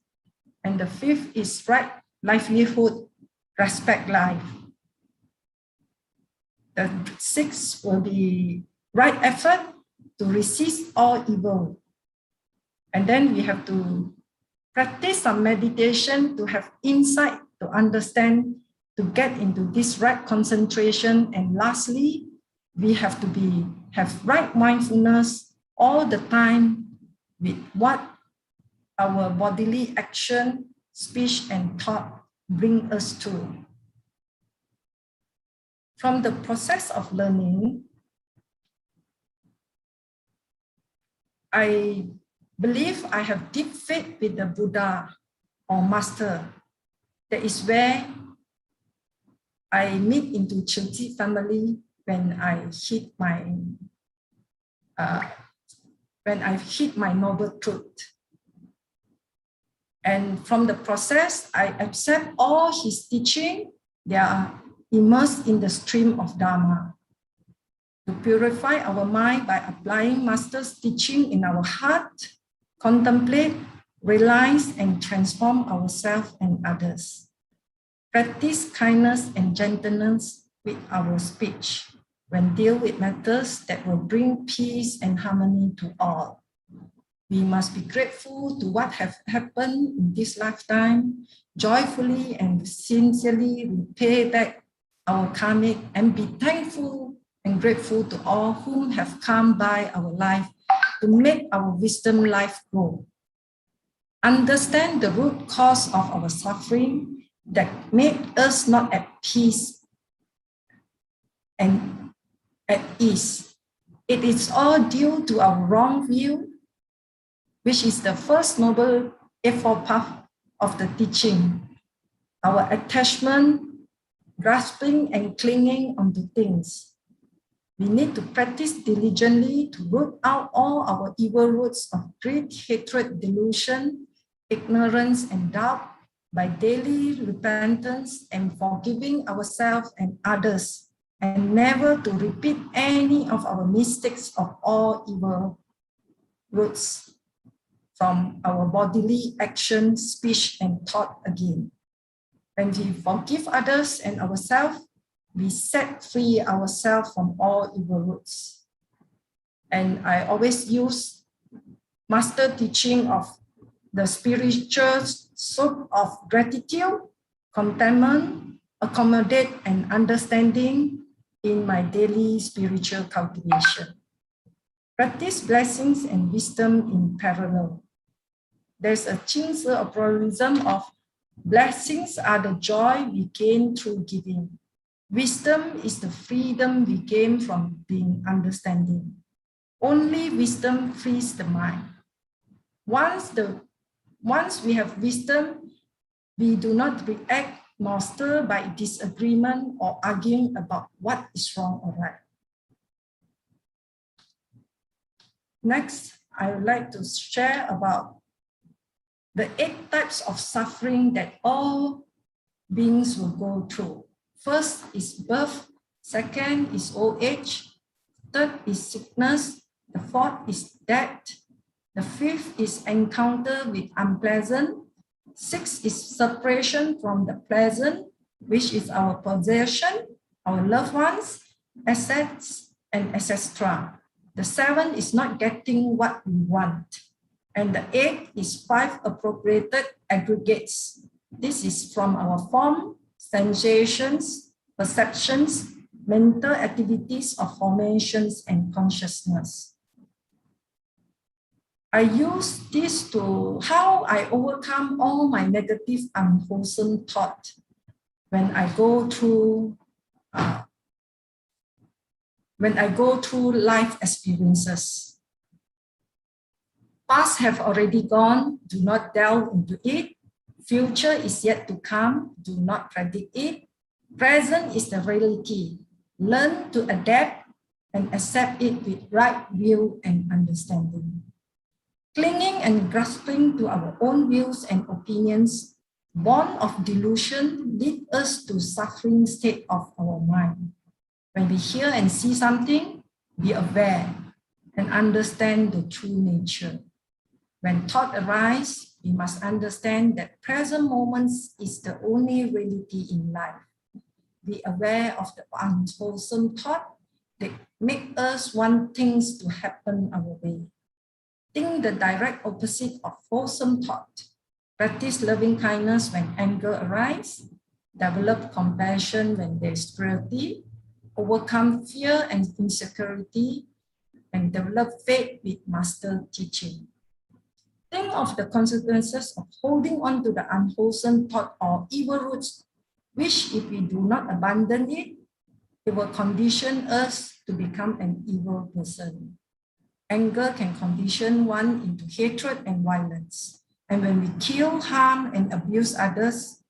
And the fifth is right livelihood, respect life. The sixth will be right effort to resist all evil. And then we have to practice some meditation to have insight, to understand, to get into this right concentration. And lastly, we have to have right mindfulness all the time with what our bodily action, speech, and thought bring us to. From the process of learning, I believe I have deep faith with the Buddha or master. That is where I meet into Tzu Chi family when I hit my noble truth. And from the process, I accept all his teaching. They are immersed in the stream of Dharma. To purify our mind by applying Master's teaching in our heart, contemplate, realize, and transform ourselves and others. Practice kindness and gentleness with our speech when deal with matters that will bring peace and harmony to all. We must be grateful to what has happened in this lifetime, joyfully and sincerely repay back our karmic, and be thankful and grateful to all whom have come by our life to make our wisdom life grow. Understand the root cause of our suffering that made us not at peace and at ease. It is all due to our wrong view, which is the first noble eightfold path of the teaching. Our attachment, grasping and clinging onto things. We need to practice diligently to root out all our evil roots of greed, hatred, delusion, ignorance, and doubt by daily repentance and forgiving ourselves and others, and never to repeat any of our mistakes of all evil roots from our bodily action, speech, and thought again. When we forgive others and ourselves, we set free ourselves from all evil roots. And I always use Master teaching of the spiritual soup of gratitude, contentment, accommodate, and understanding in my daily spiritual cultivation. Practice blessings and wisdom in parallel. There's a Qingzi aphorism of blessings are the joy we gain through giving. Wisdom is the freedom we gain from being understanding. Only wisdom frees the mind. Once we have wisdom, we do not react nor stir by disagreement or arguing about what is wrong or right. Next, I would like to share about the 8 types of suffering that all beings will go through. First is birth, second is old age, third is sickness, the fourth is death, the fifth is encounter with unpleasant, sixth is separation from the pleasant, which is our possession, our loved ones, assets, and etc. The seventh is not getting what we want. And the 8th is 5 appropriated aggregates. This is from our form, sensations, perceptions, mental activities of formations and consciousness. I use this to how I overcome all my negative, unwholesome thought when I go through life experiences. Past have already gone, do not delve into it. Future is yet to come, do not predict it. Present is the reality. Learn to adapt and accept it with right view and understanding. Clinging and grasping to our own views and opinions, born of delusion, lead us to suffering state of our mind. When we hear and see something, be aware and understand the true nature. When thought arises, we must understand that present moments is the only reality in life. Be aware of the unwholesome thought that make us want things to happen our way. Think the direct opposite of wholesome thought. Practice loving kindness when anger arises. Develop compassion when there is cruelty. Overcome fear and insecurity. And develop faith with Master teaching. Think of the consequences of holding on to the unwholesome thought or evil roots, which if we do not abandon it, it will condition us to become an evil person. Anger can condition one into hatred and violence. And when we kill, harm, and abuse others,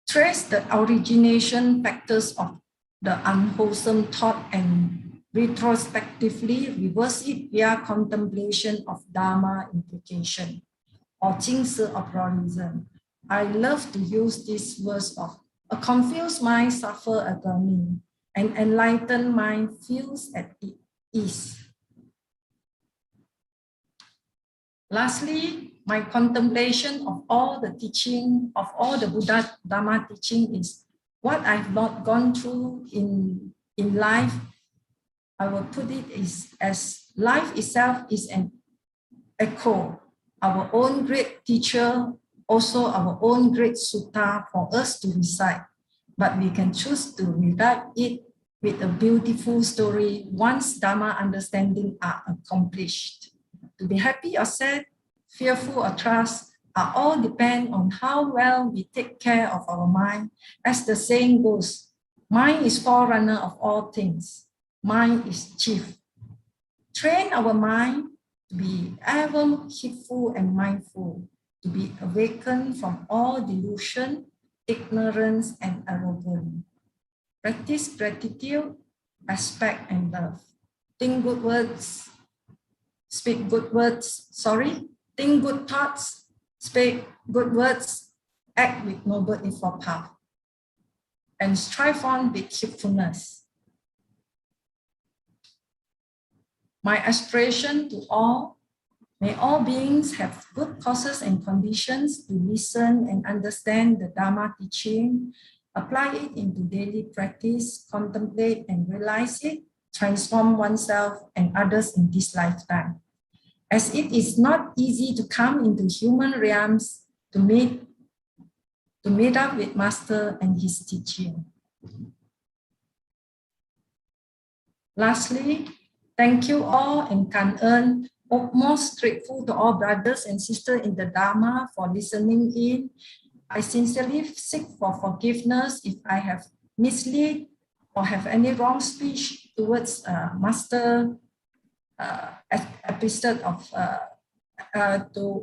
trace the origination factors of the unwholesome thought and retrospectively reverse it via contemplation of Dharma implication or 精实 of pluralism. I love to use this verse of a confused mind suffer agony, an enlightened mind feels at ease. Lastly, my contemplation of all the teaching, of all the Buddha Dharma teaching is what I've not gone through in life. I will put it as life itself is an echo, our own great teacher, also our own great sutta for us to recite. But we can choose to rewrite it with a beautiful story once Dharma understanding are accomplished. To be happy or sad, fearful or trust, are all depend on how well we take care of our mind. As the saying goes, mind is forerunner of all things. Mind is chief. Train our mind to be ever heedful and mindful, to be awakened from all delusion, ignorance, and arrogance. Practice gratitude, respect, and love. Think good words, speak good words, think good thoughts, speak good words, act with noble effort path, and strive on with heedfulness. My aspiration to all, may all beings have good causes and conditions to listen and understand the Dharma teaching, apply it into daily practice, contemplate and realize it, transform oneself and others in this lifetime. As it is not easy to come into human realms to meet up with Master and his teaching. Lastly, thank you all and kan ơn. Most grateful to all brothers and sisters in the Dharma for listening in. I sincerely seek for forgiveness if I have misled or have any wrong speech towards Master episode of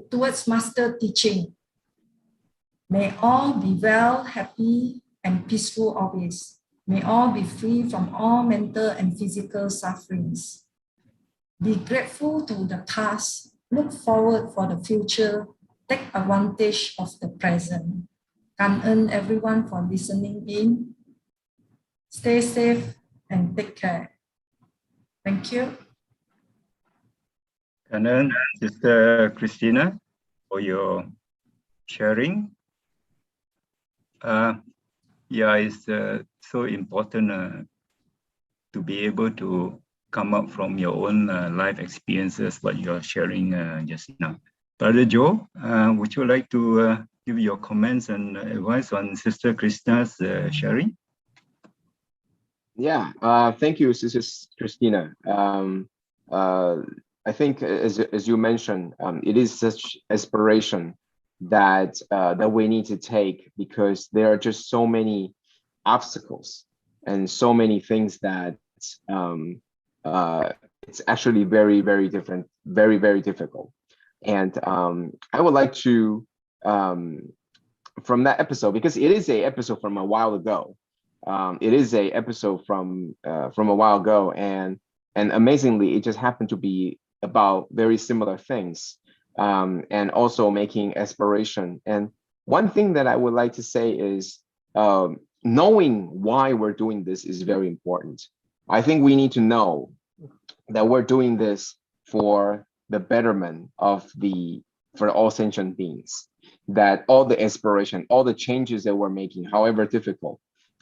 towards Master teaching. May all be well, happy, and peaceful always. May all be free from all mental and physical sufferings. Be grateful to the past, look forward for the future, take advantage of the present. Kan ơn everyone for listening in. Stay safe and take care. Thank you. Kan ơn, Sister Christina, for your sharing. It's so important to be able to come up from your own life experiences, what you are sharing just now. Brother Joe, would you like to give your comments and advice on Sister Krishna's sharing? Yeah, thank you, Sister Christina. I think, as you mentioned, it is such aspiration that that we need to take, because there are just so many obstacles and so many things that it's actually very, very different, very, very difficult. And I would like to, from that episode, because it is a episode from a while ago. It is a episode from a while ago, and amazingly, it just happened to be about very similar things, and also making aspiration. And one thing that I would like to say is, knowing why we're doing this is very important. I think we need to know that we're doing this for the betterment of for all sentient beings, that all the aspiration, all the changes that we're making, however difficult,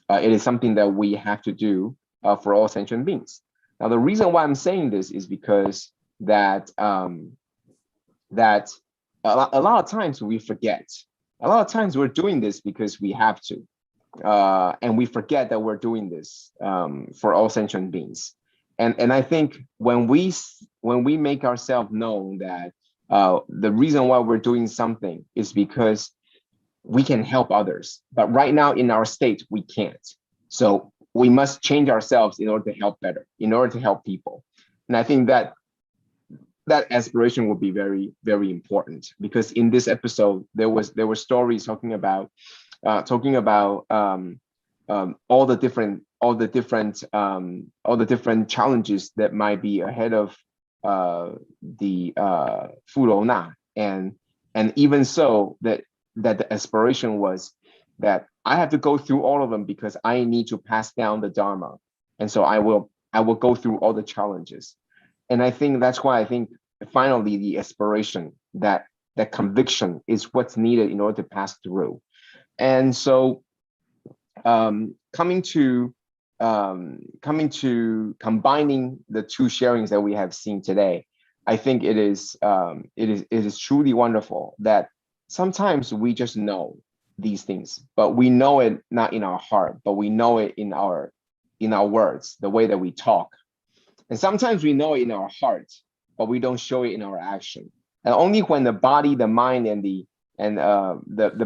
it is something that we have to do for all sentient beings. Now, the reason why I'm saying this is because that a lot of times we forget. A lot of times we're doing this because we have to, and we forget that we're doing this for all sentient beings. And I think when we make ourselves known that the reason why we're doing something is because we can help others, but right now in our state we can't. So we must change ourselves in order to help better, in order to help people. And I think that aspiration will be very, very important, because in this episode there were stories talking about all the different all the different challenges that might be ahead of the Forerunner, and even so that the aspiration was that I have to go through all of them because I need to pass down the Dharma, and so I will go through all the challenges. And I think that's why I think finally the aspiration, that conviction is what's needed in order to pass through. And so coming to combining the two sharings that we have seen today, I think it is truly wonderful that sometimes we just know these things, but we know it not in our heart, but we know it in our words, the way that we talk. And sometimes we know it in our heart, but we don't show it in our action. And only when the body, the mind, and the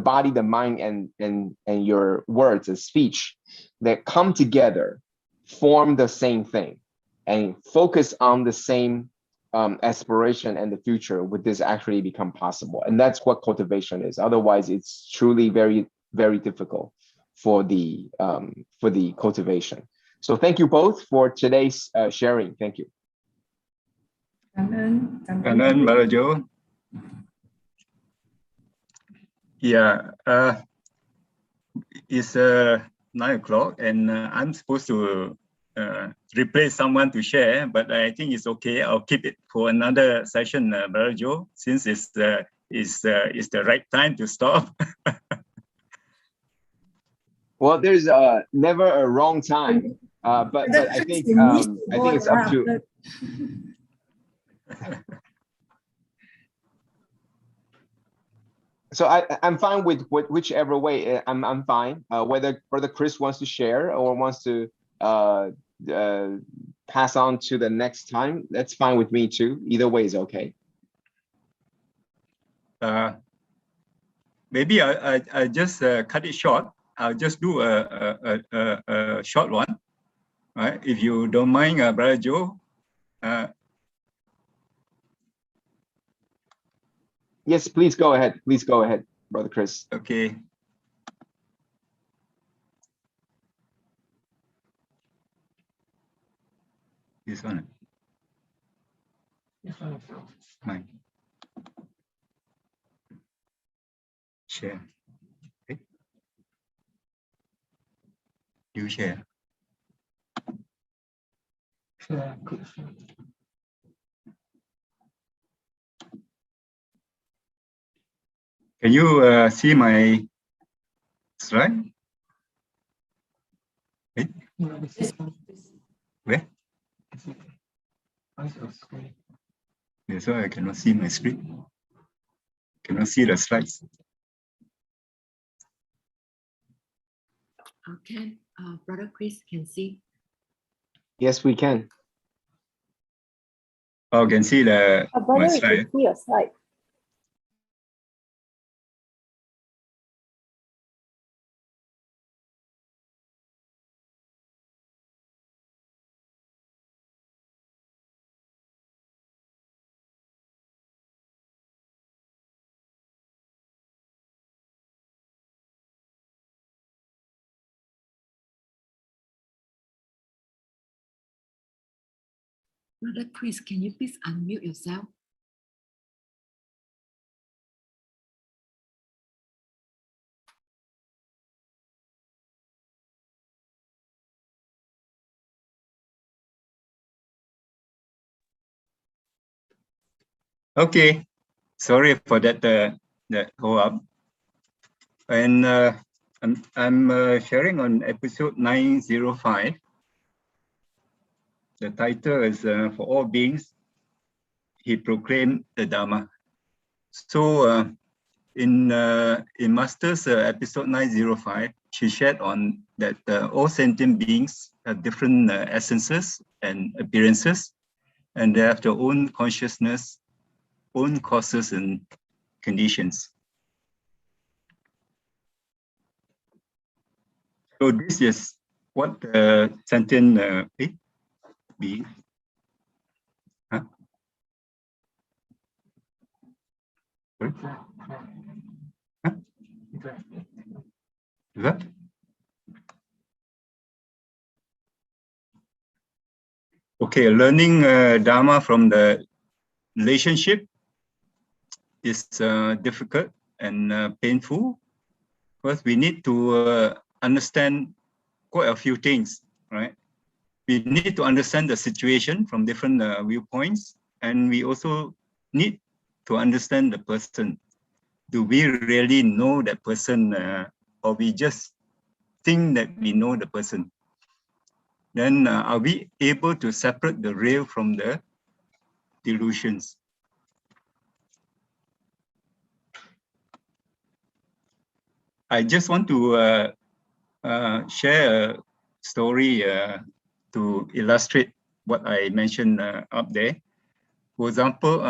body, the mind, and your words and speech that come together form the same thing and focus on the same aspiration and the future, would this actually become possible? And that's what cultivation is. Otherwise, it's truly very, very difficult for the cultivation. So thank you both for today's sharing. Thank you. Kanan, Brother Joe. Yeah, it's 9 o'clock, and I'm supposed to replace someone to share, but I think it's okay. I'll keep it for another session, Brother Joe, since it's the right time to stop. Well, there's never a wrong time, but I think it's up to. So I'm fine with whichever way. I'm fine. Whether Brother Chris wants to share or wants to pass on to the next time, that's fine with me too. Either way is okay. Maybe I just cut it short. I'll just do a short one, right? If you don't mind, Brother Joe. Yes, please go ahead. Please go ahead, Brother Chris. Okay. This one. Mine. Share. Okay. You share. Can you see my slide? Hey? Where? Yeah, so I cannot see my screen. Cannot see the slides. Okay, Brother Chris can see. Yes, we can. Oh, can see my Brother, you slide. can see your slide. Brother Chris, can you please unmute yourself? Okay, sorry for that hold up. And I'm sharing on episode 905. The title is For All Beings, He Proclaimed the Dharma. So in Master's episode 905, she shared on that all sentient beings have different essences and appearances, and they have their own consciousness, own causes and conditions. So this is what sentient being. Huh? Sorry? Huh? Is that? Okay, learning Dharma from the relationship is difficult and painful, because we need to understand quite a few things, right? We need to understand the situation from different viewpoints, and we also need to understand the person. Do we really know that person, or we just think that we know the person? Then are we able to separate the real from the delusions? I just want to share a story to illustrate what I mentioned up there. For example,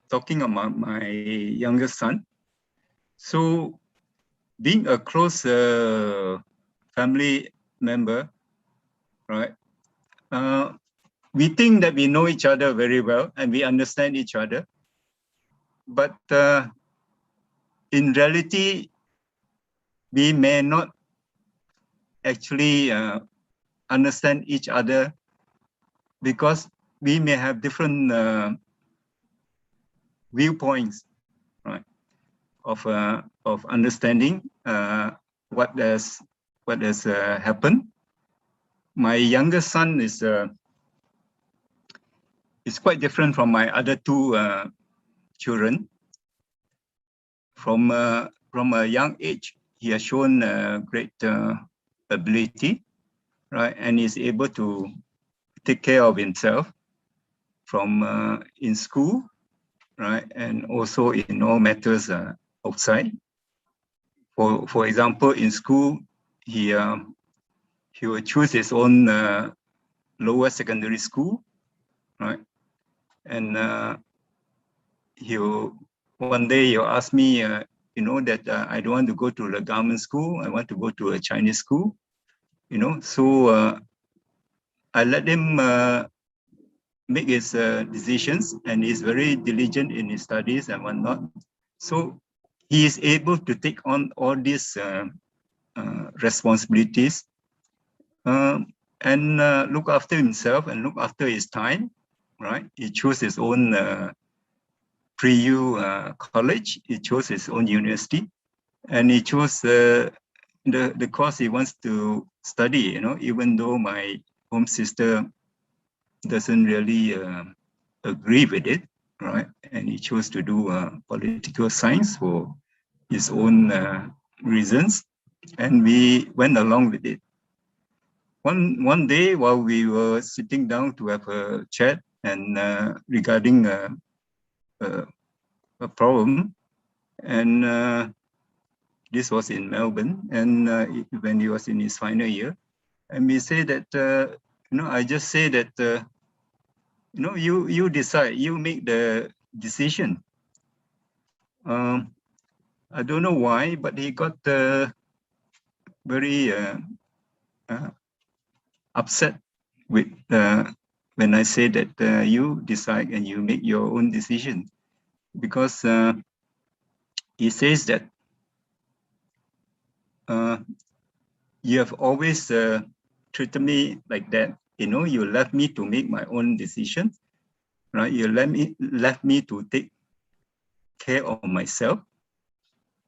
talking about my youngest son. So being a close family member, right? We think that we know each other very well and we understand each other. But in reality, we may not actually understand each other, because we may have different viewpoints, right, of understanding what has happened. My youngest son is quite different from my other two children. From a young age, he has shown great ability, right, and is able to take care of himself from in school, right, and also in all matters outside. For example, in school, he will choose his own lower secondary school, right, and one day he'll ask me, that I don't want to go to the government school, I want to go to a Chinese school, so I let him make his decisions, and he's very diligent in his studies and whatnot. So he is able to take on all these responsibilities and look after himself and look after his time, right? He chose his own pre-U college, he chose his own university, and he chose the course he wants to study, even though my home sister doesn't really agree with it, right? And he chose to do political science for his own reasons, and we went along with it. One day, while we were sitting down to have a chat and regarding a problem, and this was in Melbourne, and when he was in his final year, and we say that I just say that you decide, you make the decision. I don't know why, but he got very upset with when I say that you decide and you make your own decision, because he says that you have always treated me like that. You left me to make my own decision, right? You left me to take care of myself,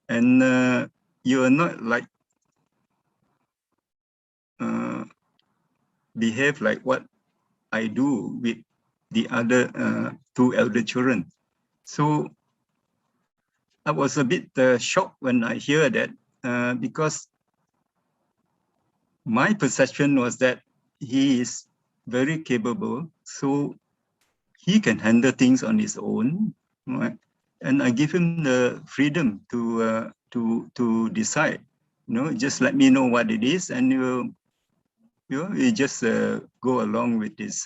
and you are not like behave like what I do with the other two elder children. So I was a bit shocked when I hear that, because my perception was that he is very capable, so he can handle things on his own, right? And I give him the freedom to decide. Just let me know what it is, and you just go along with his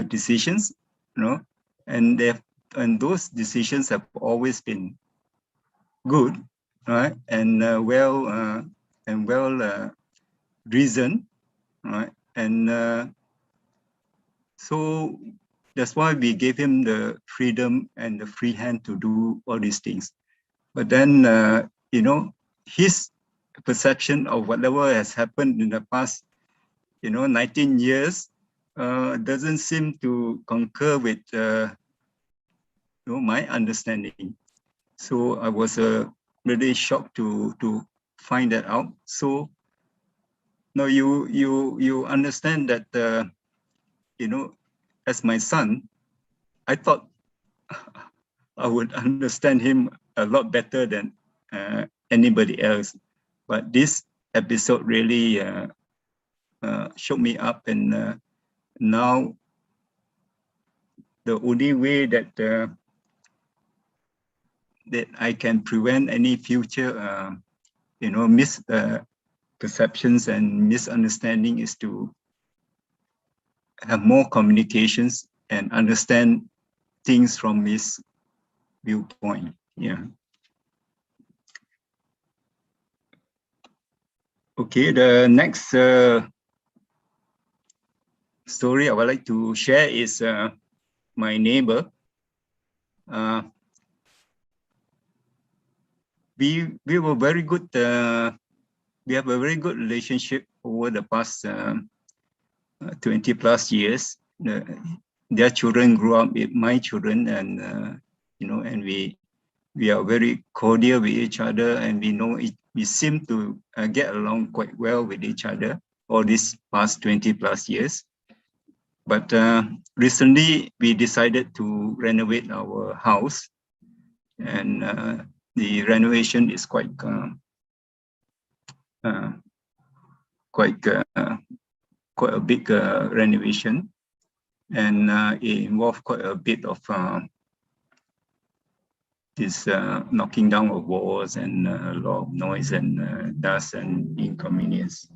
decisions, and those decisions have always been good, right? And well reasoned, right? And so that's why we gave him the freedom and the free hand to do all these things. But then, his perception of whatever has happened in the past, 19 years, doesn't seem to concur with my understanding. So I was really shocked to find that out. So now you understand that as my son, I thought I would understand him a lot better than anybody else. But this episode really shook me up, and now the only way that that I can prevent any future misperceptions and misunderstanding is to have more communications and understand things from his viewpoint. Yeah. Okay, the next story I would like to share is my neighbor. We were very good. We have a very good relationship over the past 20 plus years. Their children grew up with my children, and and we are very cordial with each other, and we seem to get along quite well with each other all these past 20 plus years. But recently we decided to renovate our house, and the renovation is quite a big renovation, and it involved quite a bit of this knocking down of walls and a lot of noise and dust and inconvenience.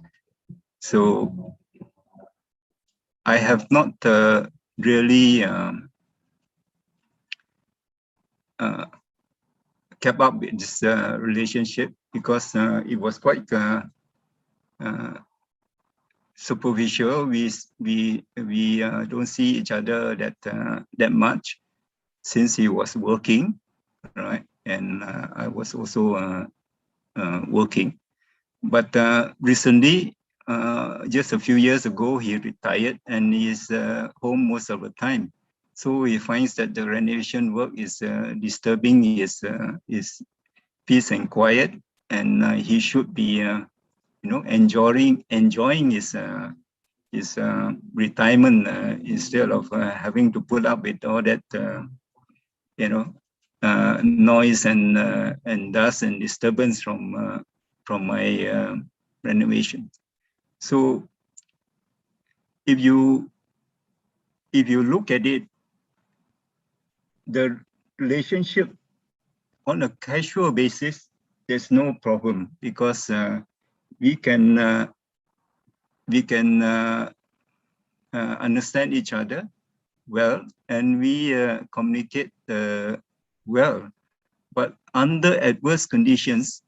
So I have not really kept up with this relationship, because it was quite superficial. We don't see each other that much since he was working, right? And I was also working. But recently, just a few years ago, he retired and he is home most of the time. So he finds that the renovation work is disturbing his peace and quiet, and he should be enjoying his retirement instead of having to put up with all that noise and dust and disturbance from my renovation. So if you look at it, the relationship on a casual basis, there's no problem, because we can understand each other well, and we communicate well. But under adverse conditions,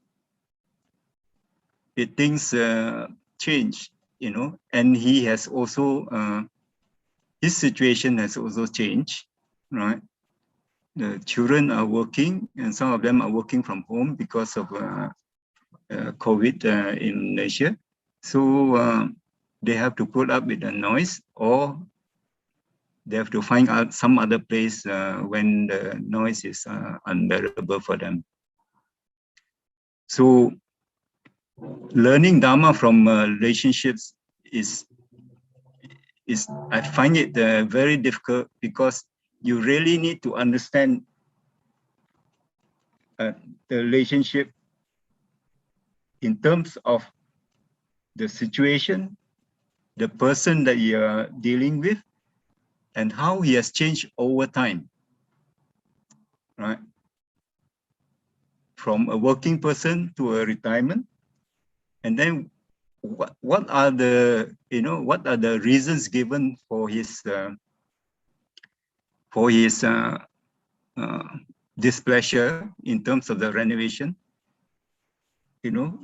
things change, and he has also his situation has also changed, right? The children are working, and some of them are working from home because of COVID in Malaysia. So they have to put up with the noise, or they have to find out some other place when the noise is unbearable for them. So learning Dharma from relationships is I find it very difficult, because you really need to understand the relationship in terms of the situation, the person that you are dealing with, and how he has changed over time, right? From a working person to a retirement, and then what are the reasons given for his displeasure in terms of the renovation?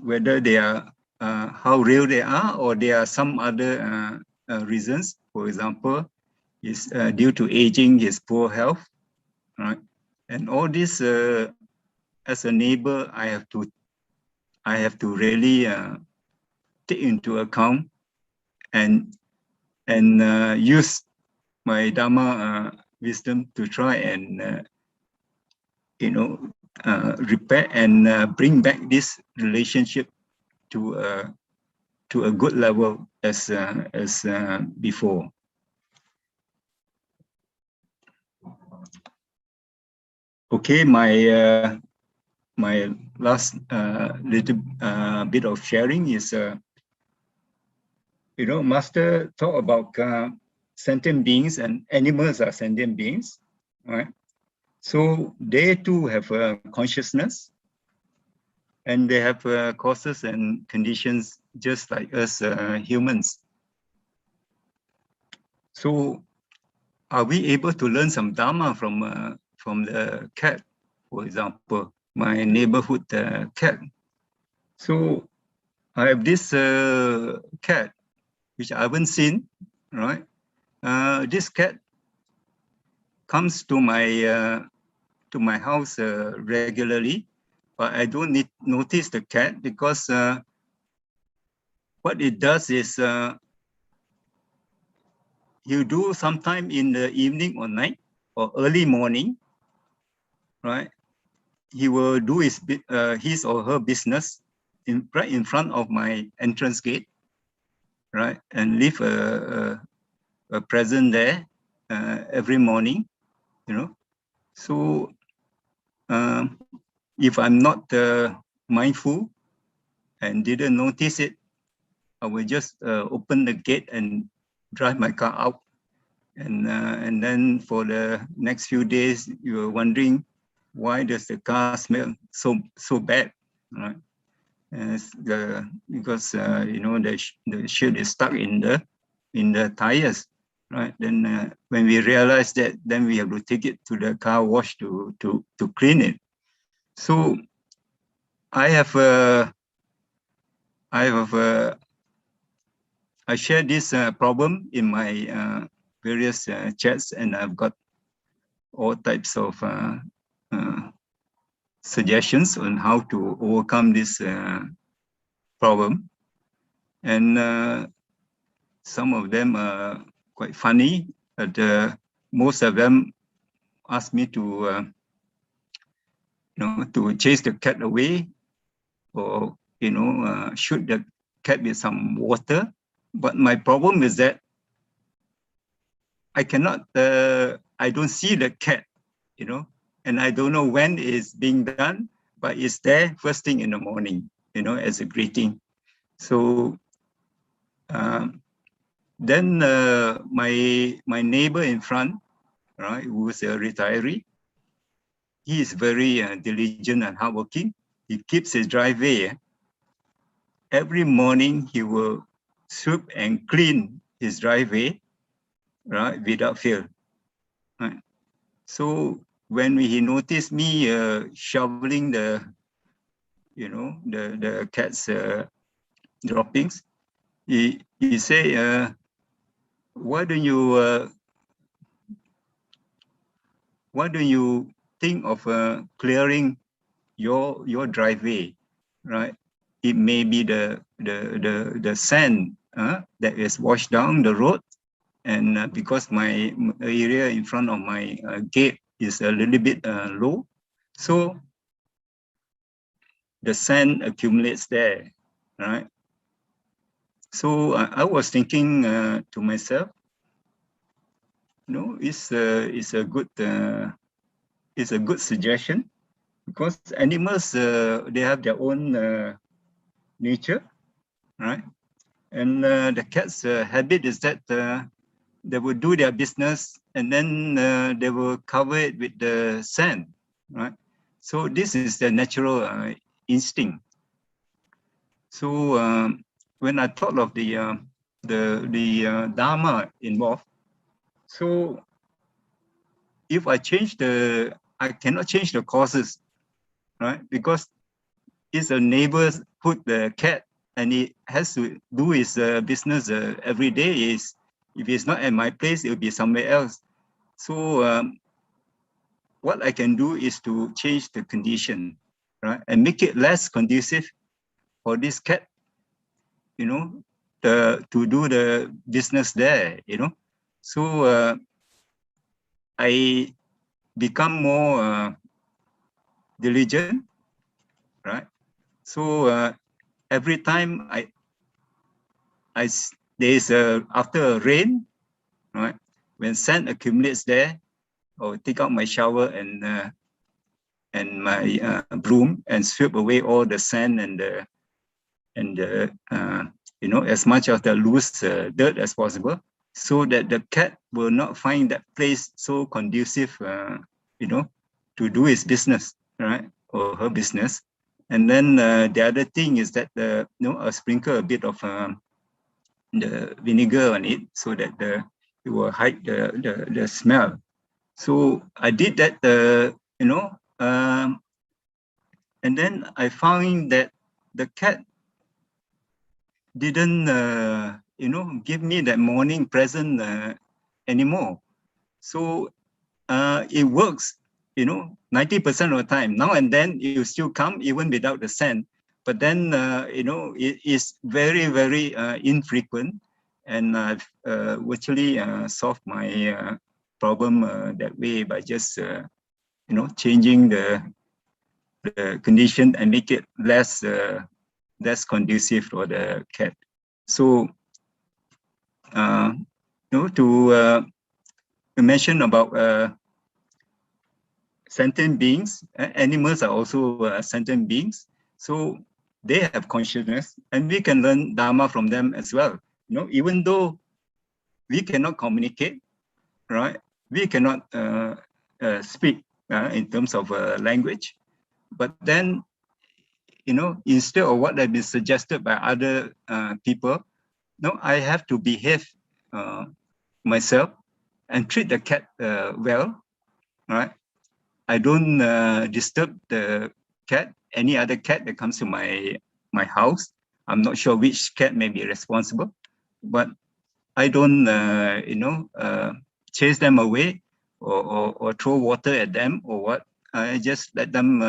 Whether they are how real they are, or there are some other reasons. For example, is due to aging, his poor health, right? And all this, as a neighbor, I have to really take into account and and use my Dharma wisdom to try and repair and bring back this relationship to a good level as before. Okay, my last little bit of sharing is, Master talk about sentient beings, and animals are sentient beings, right? So they too have a consciousness, and they have causes and conditions just like us humans. So are we able to learn some Dharma from the cat, for example, my neighborhood cat? So I have this cat, which I haven't seen, right? This cat comes to my house regularly, but I don't notice the cat because what it does is you do sometime in the evening or night or early morning, right? He will do his or her business right in front of my entrance gate, right? And leave a present there every morning, So if I'm not mindful and didn't notice it, I will just open the gate and drive my car out. And then for the next few days, you're wondering, why does the car smell so bad, right? Because the shit is stuck in the tires, right? Then when we realize that, then we have to take it to the car wash to clean it. So I share this problem in my various chats, and I've got all types of suggestions on how to overcome this problem. And some of them are quite funny, but most of them ask me to chase the cat away, or shoot the cat with some water. But my problem is that I cannot, I don't see the cat, and I don't know when it's being done, but it's there first thing in the morning, as a greeting. So then my neighbor in front, right, who is a retiree, he is very diligent and hardworking. He keeps his driveway. Every morning he will sweep and clean his driveway, right, without fail. Right? So when he noticed me shoveling the cat's droppings, he say, why don't you think of clearing your driveway, right? It may be the sand that is washed down the road, and because my area in front of my gate is a little bit low, so the sand accumulates there, right? So I was thinking to myself, it's a good suggestion, because animals they have their own nature, right? And the cat's habit is that they will do their business, and then they will cover it with the sand, right? So this is the natural instinct. So when I thought of the Dharma involved, so if I cannot change the causes, right? Because it's a neighbor's put the cat, and he has to do his business every day. If it's not at my place, it will be somewhere else. So what I can do is to change the condition, right, and make it less conducive for this cat, to do the business there, you know. So I become more diligent, right? So every time there's after a rain, right? When sand accumulates there, I'll take out my shower and my broom and sweep away all the sand and the you know, as much of the loose dirt as possible, so that the cat will not find that place so conducive, you know, to do his business, right, or her business. And then the other thing is that you know, I'll sprinkle a bit of the vinegar on it so that it will hide the smell. So I did that, you know, and then I found that the cat didn't, you know, give me that morning present anymore. So it works, you know, 90% of the time. Now and then you still come even without the scent, but then, you know, it is very, very infrequent. And I've virtually solved my problem that way by just, you know, changing the condition and make it less conducive for the cat. So, you know, to mention about sentient beings, animals are also sentient beings. So they have consciousness, and we can learn Dharma from them as well. You know, even though we cannot communicate, right? We cannot speak in terms of language, but then, you know, instead of what has been suggested by other people, no, I have to behave myself and treat the cat well, right? I don't disturb the cat, any other cat that comes to my house. I'm not sure which cat may be responsible, but I don't, you know, chase them away or throw water at them or what. I just let them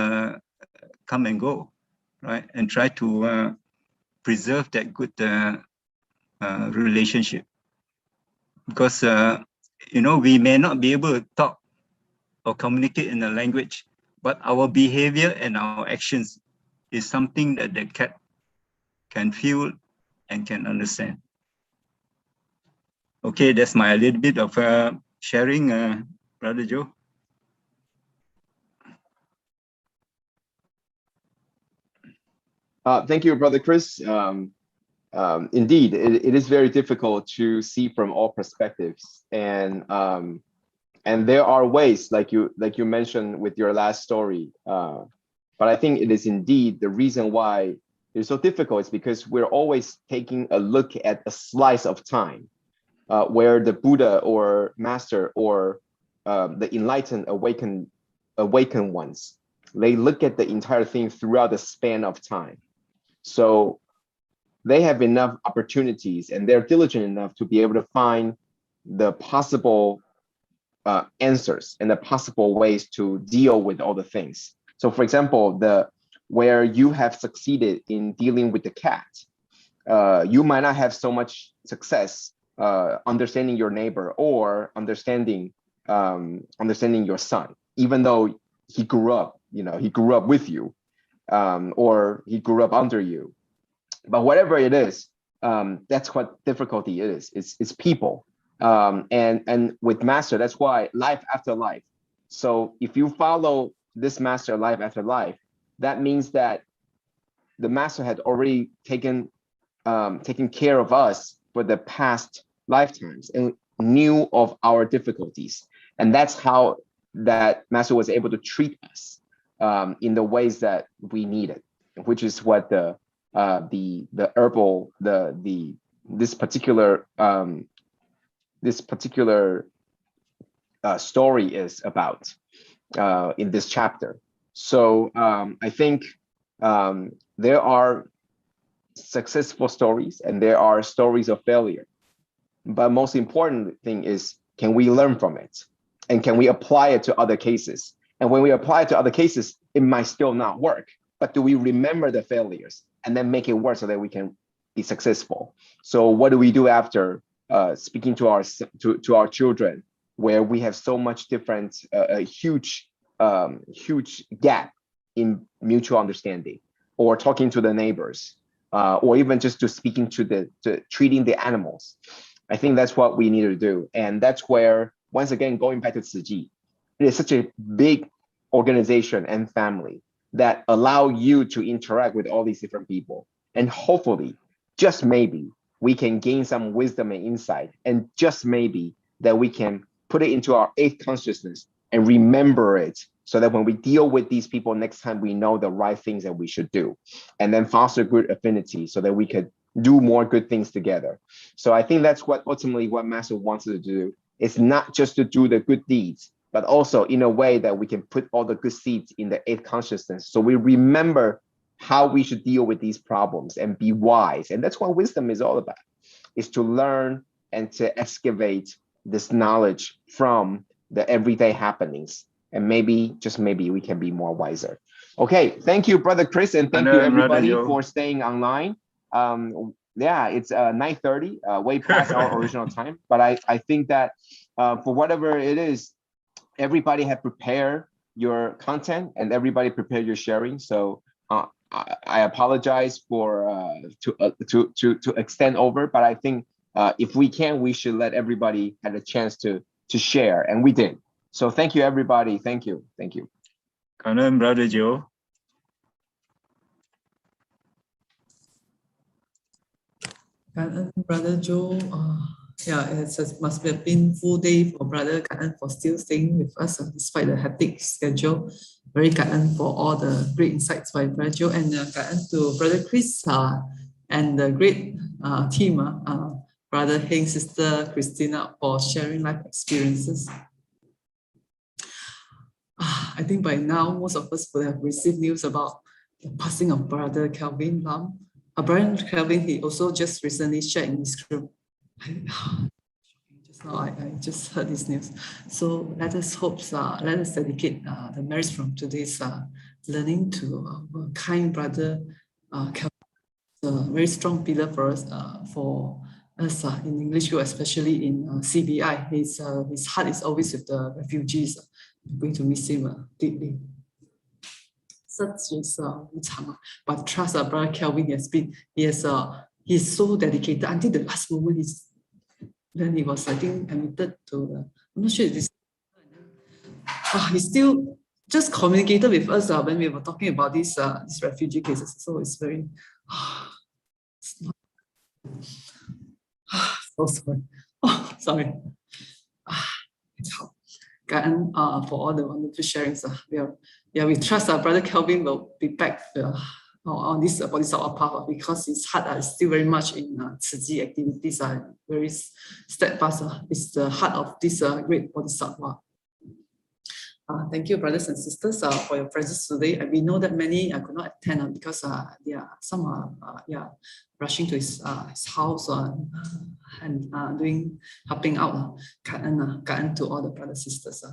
come and go, right? And try to preserve that good relationship. Because, you know, we may not be able to talk or communicate in a language, but our behavior and our actions is something that the cat can feel and can understand. Okay, that's my little bit of sharing, Brother Joe. Thank you, Brother Chris. Indeed, it is very difficult to see from all perspectives, and there are ways, like you mentioned with your last story. But I think it is indeed the reason why it's so difficult is because we're always taking a look at a slice of time, where the Buddha or Master or the enlightened awakened ones, they look at the entire thing throughout the span of time. So they have enough opportunities and they're diligent enough to be able to find the possible answers and the possible ways to deal with all the things. So for example, where you have succeeded in dealing with the cat, you might not have so much success understanding your neighbor or understanding your son, even though he grew up with you, or he grew up under you. But whatever it is, that's what difficulty is. It's people. And with Master, that's why life after life. So if you follow this Master life after life, that means that the Master had already taken care of us for the past lifetimes and knew of our difficulties. And that's how that Master was able to treat us in the ways that we needed, which is what the herbal, this particular story is about in this chapter. So I think there are successful stories and there are stories of failure. But most important thing is, can we learn from it? And can we apply it to other cases? And when we apply it to other cases, it might still not work. But do we remember the failures and then make it work so that we can be successful. So what do we do after speaking to our children, where we have so much different, a huge gap in mutual understanding, or talking to the neighbors, or even just to speaking to treating the animals? I think that's what we need to do. And that's where, once again, going back to Tzu Chi, it is such a big organization and family that allow you to interact with all these different people. And hopefully, just maybe, we can gain some wisdom and insight, and just maybe that we can put it into our eighth consciousness and remember it, so that when we deal with these people next time, we know the right things that we should do, and then foster good affinity so that we could do more good things together. So I think that's what ultimately what Master wants us to do. It's not just to do the good deeds, but also in a way that we can put all the good seeds in the eighth consciousness, so we remember how we should deal with these problems and be wise. And that's what wisdom is all about, is to learn and to excavate this knowledge from the everyday happenings. And maybe, just maybe, we can be more wiser. Okay, thank you, Brother Chris, and thank you everybody for staying online. Yeah, it's 9:30, way past our original time. But I think that for whatever it is, everybody have prepared your content and everybody prepared your sharing. So I apologize for to extend over, but I think if we can, we should let everybody have a chance to share, and we did. So thank you, everybody. Thank you. Thank you. Kanan, Brother Joe. Kanan, Brother Joe. Yeah, must be a painful day for Brother Kanan for still staying with us despite the hectic schedule. Very Kanan for all the great insights by Brother Joe, and Kanan to Brother Chris and the great team, Brother Heng, Sister Christina, for sharing life experiences. I think by now, most of us will have received news about the passing of Brother Kelvin Lam. Brother Kelvin, he also just recently shared in his group. Just now, I just heard this news. So let us hope, let us dedicate the merits from today's learning to our kind brother Kelvin, a very strong pillar for us, in English group, especially in CBI. His heart is always with the refugees. I'm going to miss him deeply. Such is but trust Brother Kelvin he's so dedicated until the last moment. Then he was, I think, admitted to I'm not sure if this. He still just communicated with us when we were talking about these refugee cases. So it's very it's not, so sorry. Oh, sorry. For all the wonderful sharings. We trust our Brother Kelvin will be back on this our path, because his heart is still very much in Tzu Chi activities, very steadfast. It's the heart of this great Bodhisattva. Thank you, brothers and sisters, for your presence today. We know that many could not attend because some are rushing to his house and helping out. Kind to all the brothers and sisters.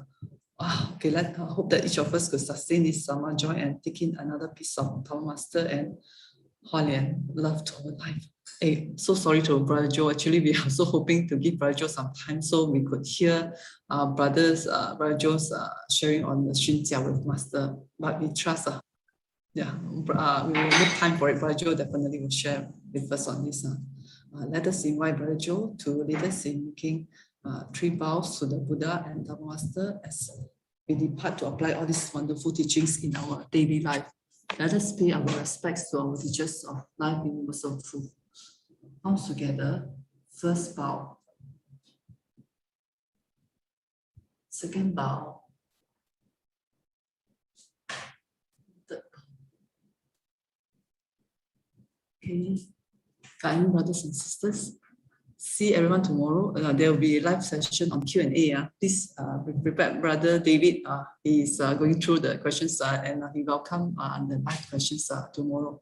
Okay, let's hope that each of us could sustain this summer joy and take in another piece of Dharma Master and Hualian love to our life. Hey, so sorry to Brother Joe. Actually, we are also hoping to give Brother Joe some time so we could hear Brother Joe's sharing on the Xunjia with Master. But we trust, we will make time for it. Brother Joe definitely will share with us on this. Let us invite Brother Joe to lead us in making 3 bows to the Buddha and Dharma Master as we depart to apply all these wonderful teachings in our daily life. Let us pay our respects to our teachers of life universal truth. Bows together. First bow. Second bow. Third bow. Okay. Kind brothers and sisters, see everyone tomorrow. There will be a live session on Q&A. Please prepare. Brother David, he is going through the questions and he welcome the live questions tomorrow.